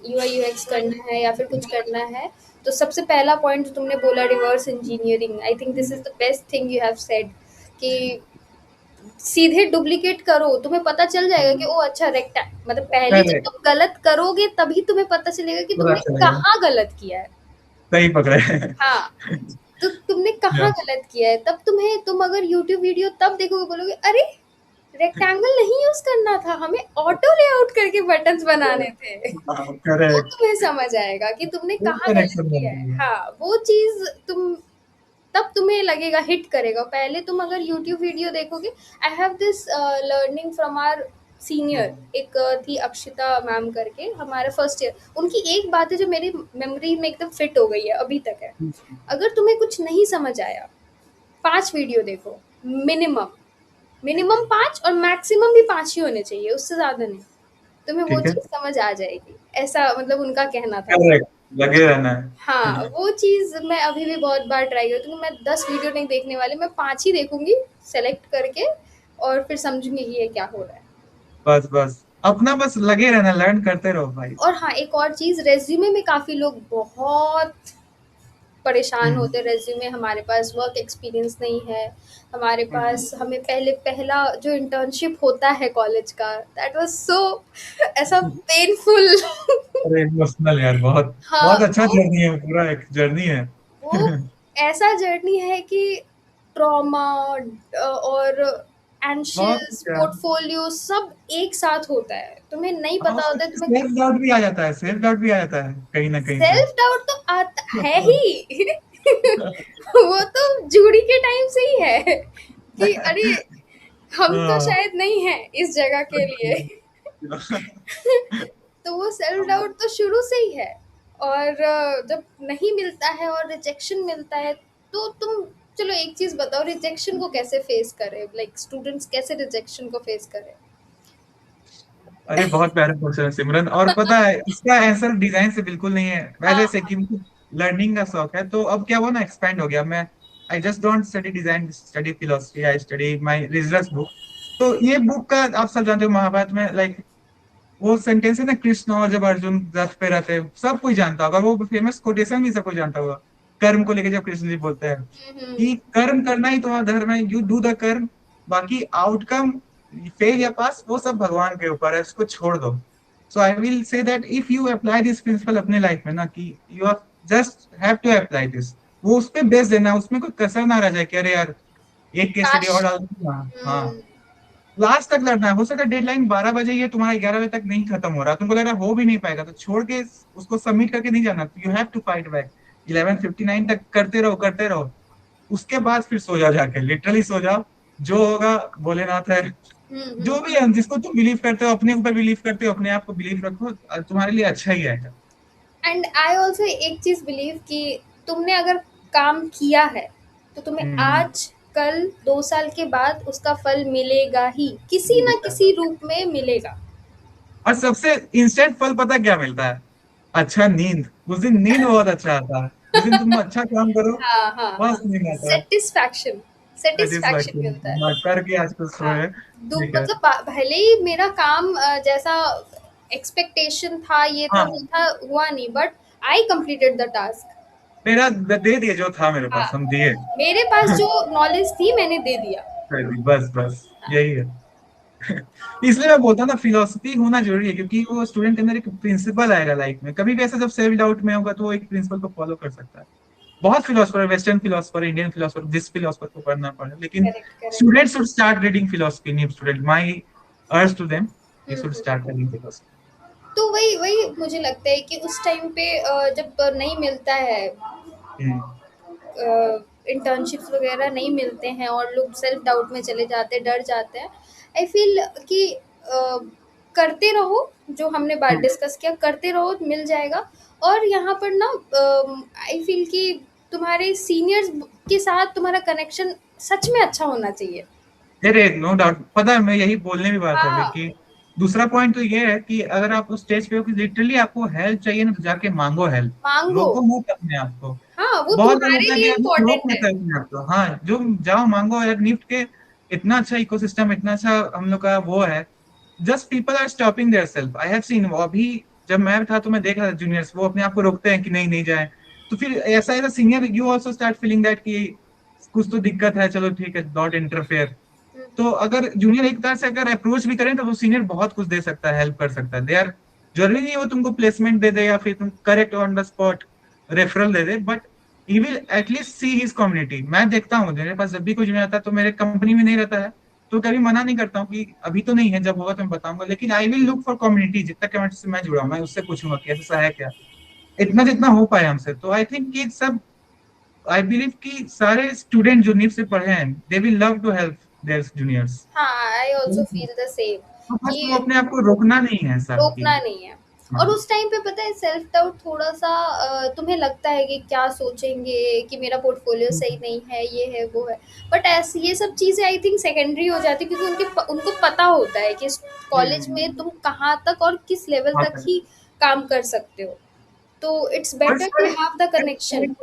यूआई यूएक्स करना है या फिर कुछ करना है, तो सबसे पहला पॉइंट जो तुमने बोला, reverse engineering, I think this is the best thing you have said. कि सीधे डुप्लीकेट करो, तुम्हें पता चल जाएगा कि ओ अच्छा रेक्टा, मतलब पहले जब करेक्ट, तुम गलत करोगे तभी तुम्हें पता चलेगा कि पता तुमने चलेगा, कहाँ गलत किया है। सही पकड़े। हाँ, तो तुमने कहाँ Yeah. गलत किया है, तब तुम अगर यूट्यूब वीडियो तब देखोगे, बोलोगे अरे रेक्टेंगल नहीं यूज करना था, हमें ऑटो लेआउट करके बटन्स बनाने थे। तो करेक्ट, तुम्हें समझ आएगा कि तुमने वो कहाँ गलत कनेक्शन किया बनती है। है। हाँ, वो चीज तुम, तब तुम्हें लगेगा, हिट करेगा। पहले तुम अगर यूट्यूब वीडियो देखोगे, I have this learning from our senior, एक थी अक्षिता मैम करके, हमारे फर्स्ट ईयर। उनकी एक बात है जो मेरी मेमोरी में एकदम फिट हो गई है, अभी तक है। अगर तुम्हें कुछ नहीं समझ आया, 5 वीडियो देखो, मिनिमम, मिनिमम 5, और मैक्सिमम भी 5 ही होने चाहिए, उससे ज़्यादा नहीं। तुम्हें वो ठीक है, चीज़ समझ आ जाएगी, ऐसा मतलब उनका कहना था। करेक्ट, लगे रहना है। हाँ, वो चीज़ मैं अभी भी बहुत बार ट्राई करती हूँ। मैं 10 वीडियो नहीं देखने वाली, मैं 5 ही देखूँगी सेलेक्ट करके, और फिर समझूँगी कि ये क्या हो रहा है। बस बस अपना बस लगे रहना, लर्न करते रहो भाई। और हाँ, एक और चीज़, रेज़्यूमे में काफ़ी लोग बहुत परेशान हम्म। होते हैं। रेज़्यूमे, हमारे पास वर्क एक्सपीरियंस नहीं है, हमारे हम्म। पास, हमें पहले पहला जो इंटर्नशिप होता है कॉलेज का, दैट वाज़ सो ऐसा पेनफुल। अरे इमोशनल यार, बहुत हाँ, बहुत अच्छा जर्नी है, पूरा एक जर्नी है। वो ऐसा जर्नी है कि ट्रॉमा और बहुत एंशियस, क्या, पोर्टफोलियो सब एक साथ होता है, तुम्हें नहीं हाँ, पता होता है तुम्हें। सेल्फ डाउट भी आ जाता है, सेल्फ डाउट भी आ जाता है कहीं ना कहीं से। सेल्फ डाउट तो आता है ही। वो तो जूड़ी के टाइम से ही है कि अरे हम तो हाँ। शायद नहीं है इस जगह के लिए। तो वो सेल्फ डाउट तो शुरू से ही है। और जब नहीं मिलता है और रिजेक्शन मिलता है, तो तुम, चलो एक चीज़ बताओ, रिजेक्शन को कैसे फेस करें, लाइक स्टूडेंट्स कैसे रिजेक्शन को फेस करें? अरे बहुत प्यारा क्वेश्चन है सिमरन, और पता है इसका आंसर डिजाइन से बिल्कुल नहीं है। हाँ, पहले से कि मुझे लर्निंग का शौक है, तो अब क्या हुआ ना, एक्सपेंड हो गया। मैं I just don't study design, study philosophy, I study my research book. तो ये बुक का आप सब जानते हो, महाभारत में लाइक वो सेंटेंस है ना, कृष्ण और जब अर्जुन रथ पे रहते हैं, सब कोई जानता होगा वो फेमस कोटेशन भी सब कोई जानता होगा। कर्म को लेके जब कृष्ण जी बोलते हैं हम्म, कि कर्म करना ही तुम्हारा धर्म है, यू डू द कर्म, बाकी आउटकम फेल या पास वो सब भगवान के ऊपर है, उसको छोड़ दो। So I will say that if you apply this principle अपने लाइफ में ना, कि you are just have to apply this, वो उस पे बेस देना, उसमें कोई कसर ना रह जाए कि अरे यार एक केस स्टडी काश। और डाल दूं। हाँ हाँ, हम्म, लास्ट तक लड़ना है। हो सकता है डेडलाइन 12 बजे, ये तुम्हारा 11 बजे तक नहीं खत्म हो रहा, तुमको लग रहा है हो भी नहीं पाएगा, तो छोड़ के उसको सबमिट करके नहीं जाना, you have to fight back. 11:59 तक करते रहो करते रहो। उसके बाद फिर सो जाओ, जाके लिटरली सो जाओ। जो होगा भोलेनाथ है, जो भी है, जिसको तुम बिलीव करते हो, अपने ऊपर बिलीव करते हो, अपने आप को बिलीव रखो, तुम्हारे लिए अच्छा ही आएगा। एंड आई ऑल्सो एक चीज़ बिलीव कि तुमने अगर काम किया है, तो तुम्हें हम्म। आज, कल, 2 साल के बाद उसका फल मिलेगा ही, किसी ना किसी रूप में मिलेगा। और सबसे इंस्टेंट फल पता क्या मिलता है? अच्छा नींद। उस दिन नींद बहुत अच्छा आता है, जिस दिन तुम अच्छा काम करो, हाँ, हाँ, हाँ। मस्त नींद आता है। सैटिस्फैक्शन, सैटिस्फैक्शन मिलता है। सेटिस्फैक्शन करके आजकल हाँ, सोए। ठीक है। मतलब भले ही मेरा काम जैसा एक्सपेक्टेशन था, ये था, वो हाँ, था, हुआ नहीं, but I completed the task. मेरा दे दिए जो था मेरे हाँ, पास, हम दिए। मेरे पास जो नॉलेज थी मैंने दे दिया। बस बस हाँ, यही है। इसलिए मैं बोलता हूँ ना, फिलोसफी होना जरूरी है, क्योंकि वो स्टूडेंट के अंदर एक प्रिंसिपल आएगा लाइफ में। कभी भी ऐसा जब सेल्फ डाउट में होगा, तो वो एक प्रिंसिपल को फॉलो कर सकता है। बहुत philosopher, western philosopher, Indian philosopher, जिस फिलोसफर को पढ़ना पड़े, लेकिन correct, correct. Students should start reading philosophy. New student, my urge to them, you should hmm. Start reading philosophy. तो वही वही मुझे लगता है कि उस टाइम पे जब नहीं मिलता है, इंटर्नशिप्स वगैरह नहीं मिलते हैं और लोग सेल्फ डाउट में चले जाते हैं, डर जाते हैं, आई फील कि करते रहो, जो हमने बात डिस्कस किया, करते रहो, मिल जाएगा। और यहाँ पर ना आई फील कि तुम्हारे सीनियर्स के साथ तुम्हारा कनेक्शन सच में अच्छा होना चाहिए। अरे नो डाउट, पता है मैं यही बोलने भी बात था अभी, हाँ, कि दूसरा पॉइंट तो ये है कि अगर आप उस स्टेज पे हो कि लिटरली आपको हेल्प चाहिए ना, तो जाके मांगो हेल्प। मांगो। रोको मत अपने आप को। हाँ, वो बहुत बार तुम्हारे होता है कि लिए आदमी रोक इम्पोर्टेंट है। लेता है अपने आप को। हाँ, जो जाओ मांगो यार, निफ्ट के इतना अच्छा इकोसिस्टम, इतना अच्छा हम लोग का वो है। Just people are stopping their self, I have seen. अभी जब मैं था तो मैं देख रहा था जूनियर्स, वो अपने आप को रोकते हैं कि नहीं नहीं जाए। तो फिर ऐसा as senior you also start feeling that कि कुछ तो दिक्कत है, चलो ठीक है, नॉट इंटरफेयर। तो अगर जूनियर एक तरह से अगर अप्रोच भी करें, तो वो सीनियर बहुत कुछ दे सकता है, हेल्प कर सकता है। दे आर, जरूरी नहीं है वो तुमको प्लेसमेंट दे दे या फिर तुम correct on the spot referral they they, but he will at least see his community. मैं देखता हूँ मेरे पास जब भी कुछ नहीं आता, तो मेरे कंपनी में नहीं रहता है, तो कभी मना नहीं करता हूँ कि अभी तो नहीं है, जब होगा तो मैं बताऊंगा, लेकिन I will look for community. जितना कम्युनिटी से मैं जुड़ा हूं, मैं उससे पूछूंगा कि ऐसा है क्या, इतना जितना हो पाए हमसे। तो आई थिंक कि सब, आई बिलीव कि सारे स्टूडेंट जो नीट से पढ़े हैं, they will love to help their juniors. हाँ, I also feel the same तो बस वो कि अपने आप को रोकना नहीं है ऐसा कि। रोकना नहीं है। हाँ। और उस टाइम पे पता है, सेल्फ डाउट थोड़ा-सा तुम्हें लगता है कि क्या सोचेंगे, कि मेरा पोर्टफोलियो सही नहीं है, ये है, वो है। बट ऐसे ये सब चीज़ें आई थिंक सेकेंडरी हो जाती है, क्योंकि उनको पता होता है कि कॉलेज में तुम कहाँ तक और किस लेवल हाँ, तक ही काम कर सकते हो। तो इट्स और बेटर इसका टू हैव द कनेक्शन।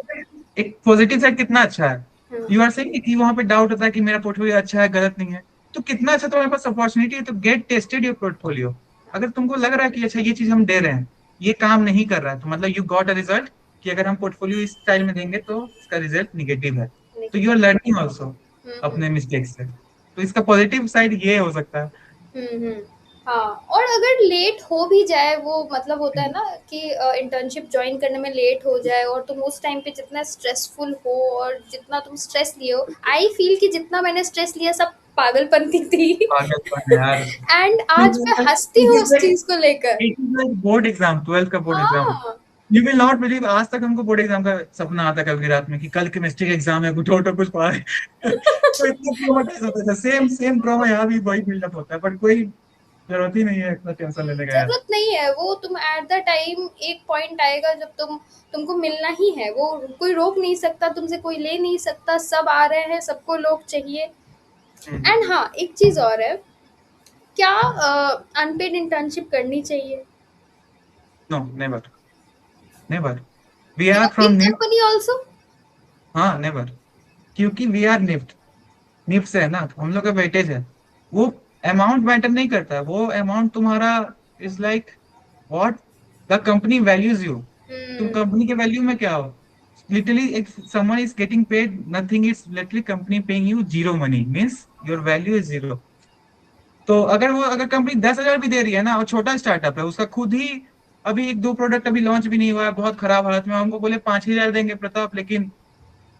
एक पॉजिटिव साइड कितना अच्छा है। हुँ, यू आर सेइंग कि वहां पे डाउट होता है कि मेरा पोर्टफोलियो अच्छा है, गलत नहीं है। तो कितना अच्छा तुम्हारे पास अपॉर्चुनिटी है, तो गेट टेस्टेड योर पोर्टफोलियो। अगर तुमको लग रहा है कि अच्छा ये चीज हम दे रहे हैं, ये काम नहीं कर रहा है, तो मतलब यू गॉट अ रिजल्ट कि अगर हम पोर्टफोलियो इस स्टाइल में देंगे तो इसका रिजल्ट निगेटिव है। तो you are negative. Learning also हुँ, हुँ। अपने मिस्टेक से। तो इसका पॉजिटिव साइड ये हो सकता है। हुँ, हुँ। हाँ, और अगर लेट हो भी जाए, वो मतलब होता है ना कि इंटर्नशिप जॉइन करने में लेट हो जाए, और तुम उस टाइम पे जितना स्ट्रेसफुल हो और जितना तुम स्ट्रेस लिए हो, आई फील कि जितना मैंने स्ट्रेस लिया सब पागलपंती थी। पागलपन है यार। एंड आज मैं हँसती इट हूँ इज उस लाइक चीज़ को लेकर। It is like board exam, 12th का बोर्ड एग्जाम। हाँ, यू विल नॉट बिलीव, आज तक हमको बोर्ड एग्जाम का सपना आता कभी रात में कि कल केमिस्ट्री का एग्जाम है, कुछ और कुछ पढ़ा है। तो इतना ट्रॉमेटाइज होता था, सेम सेम ट्रॉमा यहाँ भी वही बिल्डअप होता है, बट कोई जरूरत ही नहीं है इतना टेंशन लेने का यार। जरूरत नहीं है वो, तुम एट द टाइम एक पॉइंट आएगा जब तुमको मिलना ही है वो, कोई रोक नहीं सकता तुमसे, कोई ले नहीं सकता, सब आ रहे हैं, सबको लोग चाहिए। हम्म। एंड हाँ, एक चीज और है, क्या अनपेड इंटर्नशिप करनी चाहिए? No, never, never. We in are a from big NIFT. Company also? हाँ, नेवर। क्योंकि वी आर निफ्ट, निफ्ट से है ना, हम लोग का वेटेज है। वो अमाउंट मैटर नहीं करता, वो अमाउंट तुम्हारा is like what the company values you. तुम हम्म। कंपनी के वैल्यू में क्या हो? Literally if someone is getting paid nothing, it's literally company paying you zero money, means your value is zero. तो अगर कंपनी 10,000 भी दे रही है ना, और छोटा स्टार्टअप है, उसका खुद ही अभी एक दो प्रोडक्ट अभी लॉन्च भी नहीं हुआ है, बहुत खराब हालत में, हमको बोले 5,000 देंगे प्रताप, लेकिन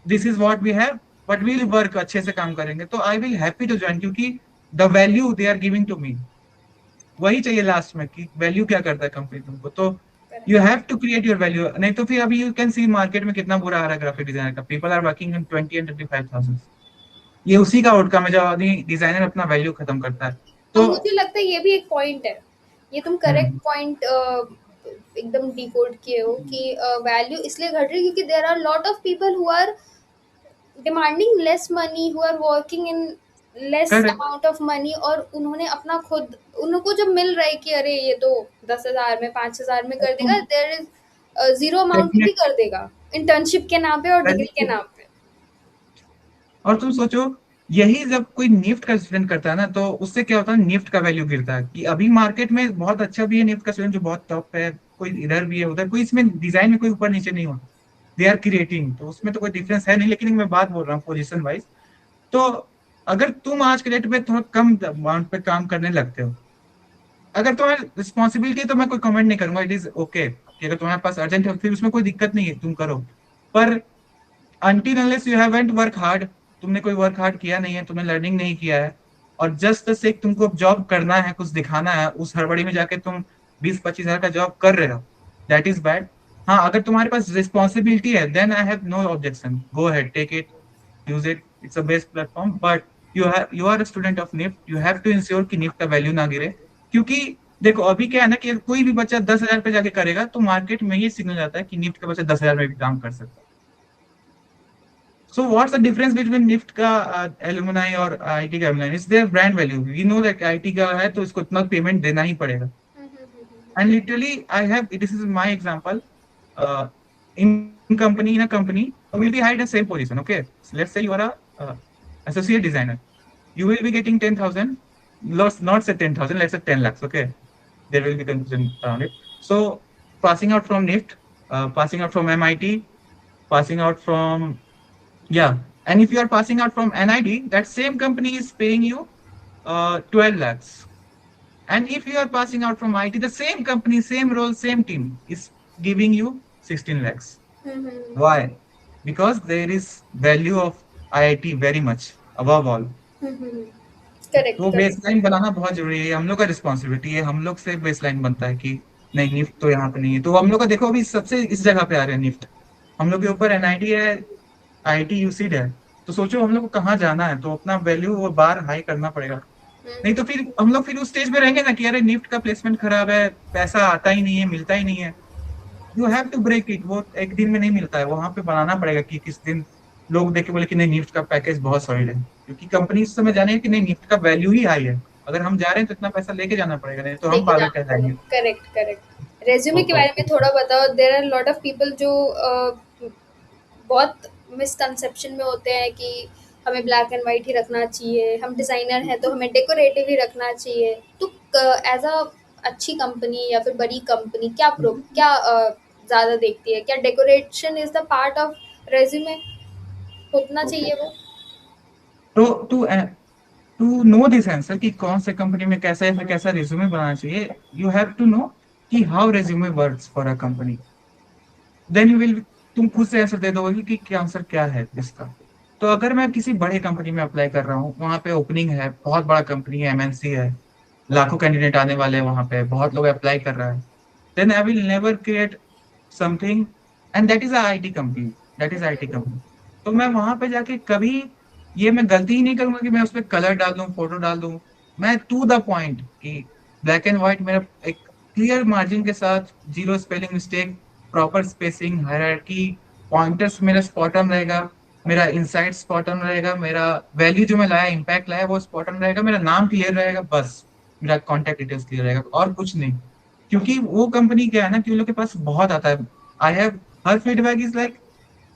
this is what we have, but we'll work, अच्छे से काम करेंगे, तो I will happy to join, क्योंकि the value they are giving to me वही चाहिए लास्ट में, कि वैल्यू क्या करता है कंपनी तुमको। तो you have to create your value, नहीं तो फिर अभी यू कैन सी मार्केट में कितना बुरा आ रहा है ग्राफिक डिजाइनर का, people are working in 20 and 25,000। ये उसी का आउटकम है, जब आदमी डिजाइनर अपना वैल्यू खत्म करता है। अब तो मुझे लगता है ये भी एक पॉइंट है, ये तुम करेक्ट हम्म, पॉइंट एकदम डिकोड किए हो कि वैल्यू इसलिए घट रही है क्योंकि there are lot of people who are demanding less money, who are working in less correct. Amount of money, और उन्होंने अपना खुद, उनको जब मिल रहा है कि अरे ये तो 10,000 में 5,000 में कर देगा, देर इज जीरो अमाउंट में भी कर देगा इंटर्नशिप के नाम पे और डिग्री के डेफिनेटली। नाम पे। और तुम सोचो, यही जब कोई निफ्ट का स्टूडेंट करता है ना, तो उससे क्या होता है, निफ्ट का वैल्यू गिरता है, कि अभी मार्केट में बहुत अच्छा भी है निफ्ट का स्टूडेंट, जो बहुत टॉप है, कोई इधर भी है उधर, कोई इसमें डिजाइन में कोई ऊपर नीचे नहीं होता, दे आर क्रिएटिंग, तो उसमें तो कोई डिफरेंस है नहीं, लेकिन मैं बात बोल रहा हूँ पोजीशन वाइज। तो अगर तुम आज के डेट में थोड़ा कम अमाउंट पे काम करने लगते हो, अगर तुम्हारी रिस्पॉन्सिबिलिटी, तो मैं कोई कमेंट नहीं करूंगा, इट इज ओके, कि अगर तुम्हारे पास अर्जेंट है फिर उसमें कोई दिक्कत नहीं है, तुम करो। पर until unless you haven't work hard, तुमने कोई वर्क हार्ड किया नहीं है, तुमने लर्निंग नहीं किया है, और जस्ट से तुमको जॉब करना है, कुछ दिखाना है, उस हड़बड़ी में जाके तुम 20-25 हजार का जॉब कर रहे हो, दैट इज बैड। हाँ, अगर तुम्हारे पास रिस्पॉन्सिबिलिटी है, then I have no objection, go ahead, take it, use it, it's a best platform, but you are student of NIFT, you have to ensure कि निफ्ट का वैल्यू ना गिरे। क्योंकि देखो अभी क्या है ना, कि कोई भी बच्चा 10,000 पे जाके करेगा, तो मार्केट में ये सिग्नल जाता है कि निफ्ट का बच्चा 10,000 में भी काम कर सकता है। So what's the difference between NIFT का एलुमनाई और आईटी का alumni? It's their brand value, we know that IT का है तो इसको इतना पेमेंट देना ही पड़ेगा। And literally I have, this is my example, in company, in a company will be hired in same position, okay, so let's say you are a associate designer, you will be getting 10,000, not say 10,000, let's say 10 lakhs, okay, there will be confusion around it. So passing out from NIFT, passing out from MIT, passing out from, yeah. And if you are passing out from NID, that same company is paying you 12 lakhs. And if you are passing out from IT, the same company, same role, same team is giving you 16 lakhs. Why? Because there is value of IIT very much above all. Correct तो correct. Baseline बनाना बहुत जरूरी है, हम लोग का responsibility है, हम लोग से बेसलाइन बनता है कि नहीं, निफ्ट तो यहाँ पे नहीं है, तो हम लोग का देखो अभी सबसे इस जगह पे आ रहे हैं निफ्ट, हम लोग के ऊपर एनआईटी है, आईटी यूसीड है। तो सोचो हम लोग को कहाँ जाना है, तो अपना वैल्यू वो बार हाई करना पड़ेगा। नहीं तो फिर हम लोग फिर उस स्टेज पे रहेंगे ना, कि अरे निफ्ट का प्लेसमेंट खराब है, पैसा आता ही नहीं है, मिलता ही नहीं है। You have to break it, वो एक दिन में नहीं मिलता है, वहां पे बनाना पड़ेगा कि किस दिन लोग देख के बोले कि नहीं, निफ्ट का पैकेज बहुत सॉलिड है, क्योंकि कंपनी इस समय जाने कि नहीं, निफ्ट का वैल्यू ही हाई है, अगर हम जा रहे हैं तो इतना पैसा लेके जाना पड़ेगा, नहीं तो हम लेके पागल जाना कहलाएंगे। पड़ेगा, करेक्ट करेक्ट। रेज्यूमे के बारे तो में थोड़ा बताओ, there are lot of people जो बहुत मिसकंसेप्शन में होते हैं कि हमें ब्लैक एंड वाइट ही रखना चाहिए, हम डिज़ाइनर हैं तो हमें डेकोरेटिव ही रखना चाहिए। तो एज अ अच्छी कंपनी या फिर बड़ी कंपनी क्या ज़्यादा देखती है, क्या decoration is the part of resume, होना चाहिए वो? To to know this answer, कि कौन से कंपनी में कैसा है कैसा रिज्यूमे बनाना चाहिए, यू हैव टू नो कि how resume works for a company, then you will, तुम खुद से आंसर दे दोगे कि क्या आंसर क्या है इसका। तो अगर मैं किसी बड़े कंपनी में अप्लाई कर रहा हूँ, वहां पे ओपनिंग है, बहुत बड़ा कंपनी है, एमएनसी है, लाखों कैंडिडेट आने वाले हैं वहां पे, बहुत लोग अप्लाई कर रहा है, then I will never create something, and that is IT company, that is IT company. तो मैं वहां पे जाके कभी ये मैं गलती ही नहीं करूंगा कि मैं उस पर कलर डाल दूं, फोटो डाल दूं। मैं टू द पॉइंट, कि ब्लैक एंड व्हाइट, मेरा एक क्लियर मार्जिन के साथ, zero spelling mistake, proper spacing, hierarchy, pointers मेरा स्पॉट ऑन रहेगा, मेरा इनसाइट स्पॉट ऑन रहेगा, मेरा वैल्यू जो मैं लाया, इम्पैक्ट लाया, वो स्पॉट ऑन रहेगा, मेरा नाम क्लियर रहेगा, बस मेरा कॉन्टैक्ट डिटेल्स क्लियर रहेगा, और कुछ नहीं। क्योंकि वो कंपनी क्या है ना, कि उन लोग के पास बहुत आता है। I have, her feedback is like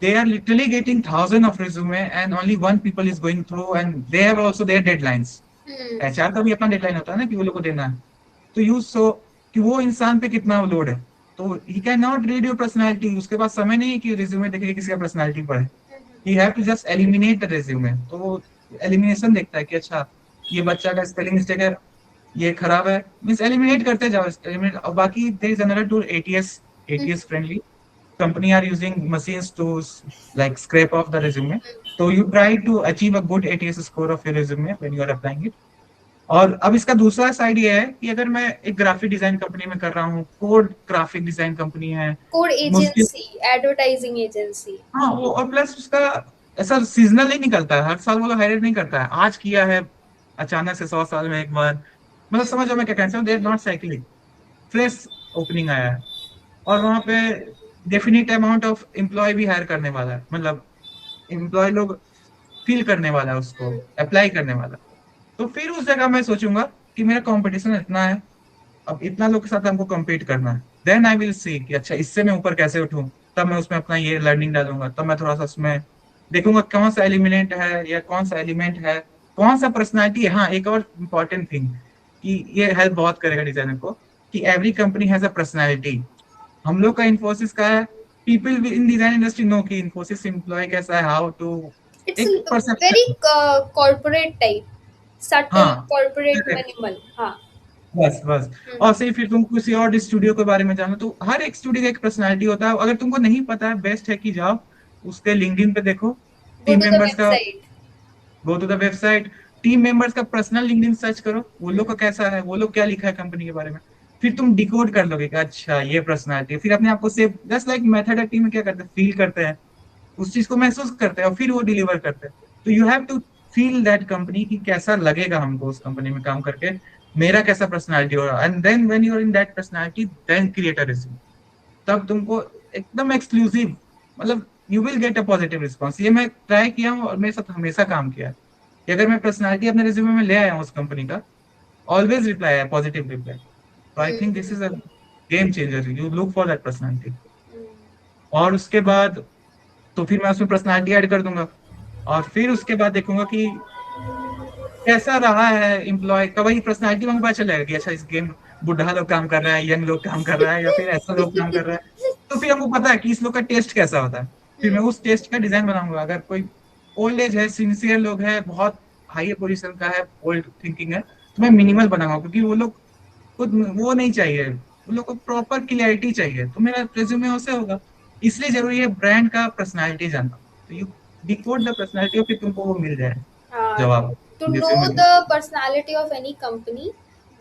they are literally getting thousands of resume and only one people is going through, and they have also their deadlines. Hmm. HR का भी अपना डेडलाइन होता है ना, कि वो लोग को देना है। तो यू सो कि वो इंसान पे कितना लोड है। तो he can not read your personality, उसके पास समय नहीं है कि रिज्यूमे देखे किसी का पर्सनैलिटी पढ़े। He has to just eliminate the resume. तो वो एलिमिनेशन देखता है कि अच्छा, ये बच्चा का स्पेलिंग मिस्टेक है, ये खराब है, मीन्स एलिमिनेट करते जाओ, एलिमिनेट। और बाकी there is another tool, ATS, ATS friendly company are using machines to like scrape off the resume. So you try to achieve a good ATS score of your resume when you are applying it. और अब इसका दूसरा side ये है कि अगर मैं एक ग्राफिक डिजाइन कंपनी में कर रहा हूँ, कोड ग्राफिक डिजाइन कंपनी है, कोड मुश्किल। Agency, advertising agency. हाँ, वो और प्लस उसका ऐसा सीजनल नहीं निकलता है, हर साल वो लोग हायर नहीं करता है, आज किया है अचानक से 100 साल में एक बार। मतलब समझो मैं क्या कहना चाहूँ, देर नॉट साइक्लिंग, फ्रेश ओपनिंग आया है, और वहां पे डेफिनेट अमाउंट ऑफ एम्प्लॉय भी हायर करने वाला है, मतलब एम्प्लॉय लोग फील करने वाला है उसको, अप्लाई करने वाला। तो फिर उस जगह मैं सोचूंगा कि मेरा कंपटीशन इतना है, अब इतना लोग के साथ हमको compete करना है, देन आई विल सी कि अच्छा, इससे मैं ऊपर कैसे उठूं। तब मैं उसमें अपना ये लर्निंग डालूंगा, तब मैं थोड़ा सा उसमें देखूंगा कौन सा एलिमेंट है, या कौन सा एलिमेंट है, कौन सा पर्सनैलिटी है। हाँ, एक और इम्पॉर्टेंट थिंग, कि ये हेल्प बहुत करेगा डिजाइनर को, कि every company has a personality. हम लोग का इन्फोसिस का है, people in design industry know कि इन्फोसिस एम्प्लॉय कैसा है, हाउ टू, इट्स एक very perception. Corporate type, subtle हाँ, कॉर्पोरेट मिनिमल। हाँ। बस बस। हम्म। और सही, फिर तुम किसी और स्टूडियो के बारे में जानो, तो हर एक स्टूडियो का एक पर्सनैलिटी होता है। अगर तुमको नहीं पता है, बेस्ट है कि जाओ उसके लिंक्डइन पे देखो, go team to the members का, website. Go to the website, team members का पर्सनल लिंक्डइन सर्च करो, वो लोग का कैसा है, वो लोग क्या लिखा है कंपनी के बारे में। फिर तुम डिकोड कर लोगे कि अच्छा, ये पर्सनैलिटी, फिर अपने आप को सेव, जस्ट लाइक मेथड है, टीम में क्या करते हैं, फील करते हैं, उस चीज को महसूस करते हैं, और फिर वो डिलीवर करते हैं। तो you have to feel that company, की कैसा लगेगा हमको उस कंपनी में काम करके, मेरा कैसा पर्सनालिटी होगा, and then when you are in that personality, then create a resume. तब तुमको एकदम एक्सक्लूसिव, मतलब you will get a positive response. ये मैं ट्राई किया हूँ और मेरे साथ हमेशा काम किया है, कि अगर मैं पर्सनालिटी अपने रिज्यूमे में ले आया हूँ उस कंपनी का, ऑलवेज रिप्लाई है, पॉजिटिव रिप्लाई। तो I think this is a game changer, you look for that personality. और उसके बाद तो फिर मैं उसमें पर्सनालिटी ऐड कर दूंगा, और फिर उसके बाद देखूंगा कि कैसा रहा है एम्प्लॉय का, वही पर्सनालिटी में पता चलेगा कि अच्छा, इस गेम बुढ़ा लोग काम कर रहा है, यंग लोग काम कर रहा है, या फिर ऐसा लोग काम कर रहा है। तो फिर हमको पता है कि इस लोग का टेस्ट कैसा होता है। फिर मैं उस टेस्ट का डिजाइन बनाऊंगा। अगर कोई ओल्ड एज है, सिंसियर लोग है, बहुत हाई पोजीशन का है, ओल्ड थिंकिंग है, तो मैं मिनिमल बनाऊंगा, क्योंकि वो लोग खुद वो नहीं चाहिए, वो लोग को प्रॉपर क्लियरिटी चाहिए, तो मेरा रिज्यूमे उससे होगा। इसलिए जरूरी है ब्रांड का पर्सनालिटी जानना। तो यू डिकोड द पर्सनालिटी, और फिर तुमको वो मिल जाए हाँ, जवाब to रिज्यूमे know में। the personality of any company,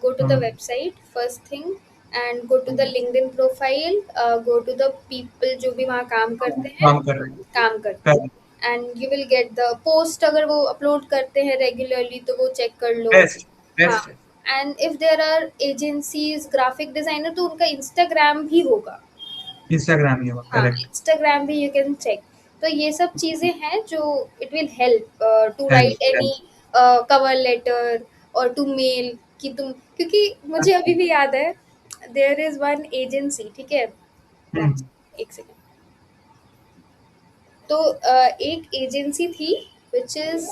go to the हाँ, website first thing, and go to the LinkedIn profile, go to the people जो भी वहाँ काम करते हैं, काम कर रहे हैं, काम करते कर हैं, and you will get the post, अगर वो upload करते हैं regularly तो वो check कर लो। बेस्ट, हाँ, बेस्ट है। and if there are agencies graphic designer तो उनका Instagram भी होगा। इंस्टाग्राम ही होगा, हाँ, करेक्ट। इंस्टाग्राम भी यू कैन चेक। तो ये सब चीज़ें हैं जो it will help to help, right any cover letter और टू मेल कि तुम, क्योंकि मुझे अभी भी याद है, देयर इज वन एजेंसी, ठीक है, one हेल्प। second, एक सेकेंड। तो एक एजेंसी थी विच इज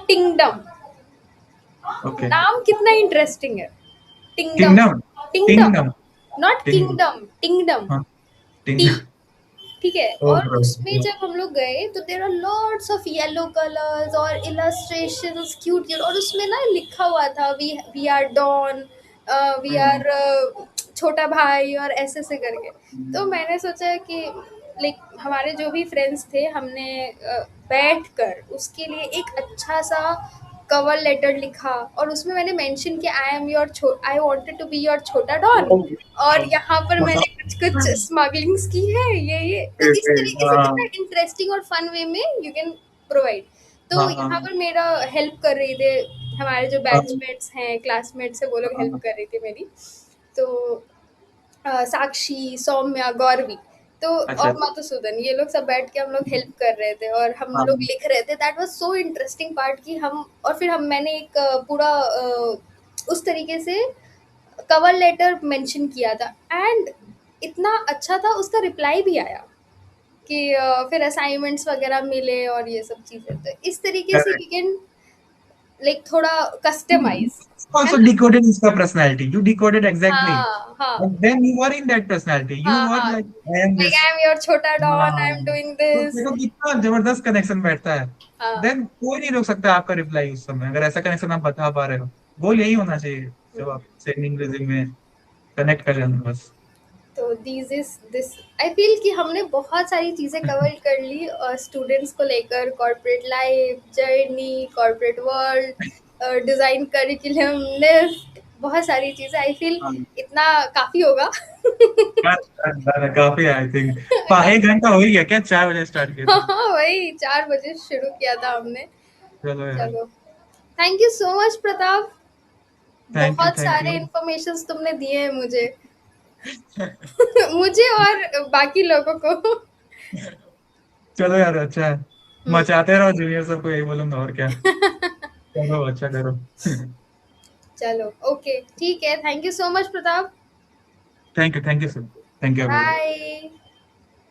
टिंगडम। ओके। नाम कितना इंटरेस्टिंग है, Tingdom. Kingdom. Tingdom, kingdom. Not king kingdom, Tingdom. हाँ, टी, किंग। ठीक है। ओ और ब्रो। उसमें जब हम लोग गए तो there are lots of yellow colours और इलस्ट्रेशंस, क्यूट क्यूट, और उसमें ना लिखा हुआ था we are don, we are छोटा भाई, और ऐसे ऐसे करके। तो मैंने सोचा कि लाइक हमारे जो भी फ्रेंड्स थे, हमने बैठ कर उसके लिए एक अच्छा सा कवर लेटर लिखा, और उसमें मैंने मेंशन किया I am your, I wanted to be your छोटा डॉन, और यहाँ पर मैंने कुछ कुछ स्मगलिंग्स की है, ये तो इस तरीके से हाँ, कितना इंटरेस्टिंग और फन वे में यू कैन प्रोवाइड। तो हाँ, यहाँ हाँ, पर मेरा हेल्प कर रही थे हमारे जो बैचमेट्स हैं, क्लासमेट्स हैं, वो लोग हेल्प कर रही थी मेरी। तो साक्षी, सौम्या, गौरवी, तो अच्छा। और मधुसूदन, ये लोग सब बैठ के हम लोग हेल्प कर रहे थे और हम लोग हाँ। लिख रहे थे। That was so interesting part कि हम, और फिर हम मैंने एक पूरा उस तरीके से कवर लेटर मेंशन किया था, एंड इतना अच्छा था, उसका रिप्लाई भी आया कि फिर असाइनमेंट्स वगैरह मिले और ये सब चीज़ें। तो इस तरीके से वी कैन लाइक थोड़ा कस्टमाइज, है Also ना? decoded his personality. You decoded exactly. हाँ, हाँ, But then you were in that personality. You हाँ, were हाँ, like, I am like this. I am your छोटा डॉन, आई एम हाँ। Doing तो दिस। देखो कितना जबरदस्त कनेक्शन बैठता है। हाँ। देन कोई नहीं रोक सकता आपका रिप्लाई उस समय, अगर ऐसा कनेक्शन आप बता पा रहे हो। गोल यही होना चाहिए जब आप सेंडिंग रिज्यूम में कनेक्ट कर रहे हो बस। तो दिस आई फील कि हमने बहुत सारी चीज़ें कवर कर ली, स्टूडेंट्स को लेकर, corporate life, journey, corporate world, design curriculum, lift, बहुत सारी चीज़ें। आई फील हाँ। इतना काफ़ी होगा। काफी आई थिंक। एक घंटा हो ही गया क्या? 4 बजे स्टार्ट किए थे। हाँ, वही 4 बजे शुरू किया था हमने। चलो यार। चलो, thank you so much Pratap, thank you, बहुत थैंक सारे यू। इन्फॉर्मेशंस तुमने दिए हैं मुझे। मुझे और बाकी लोगों को। चलो यार, अच्छा है। हम्म। मचाते रहो जूनियर सबको, यही बोलूंगा और क्या। चलो अच्छा करो। चलो, ओके, ठीक है, thank you so much Pratap. Thank you, thank you sir. Thank you. Bye.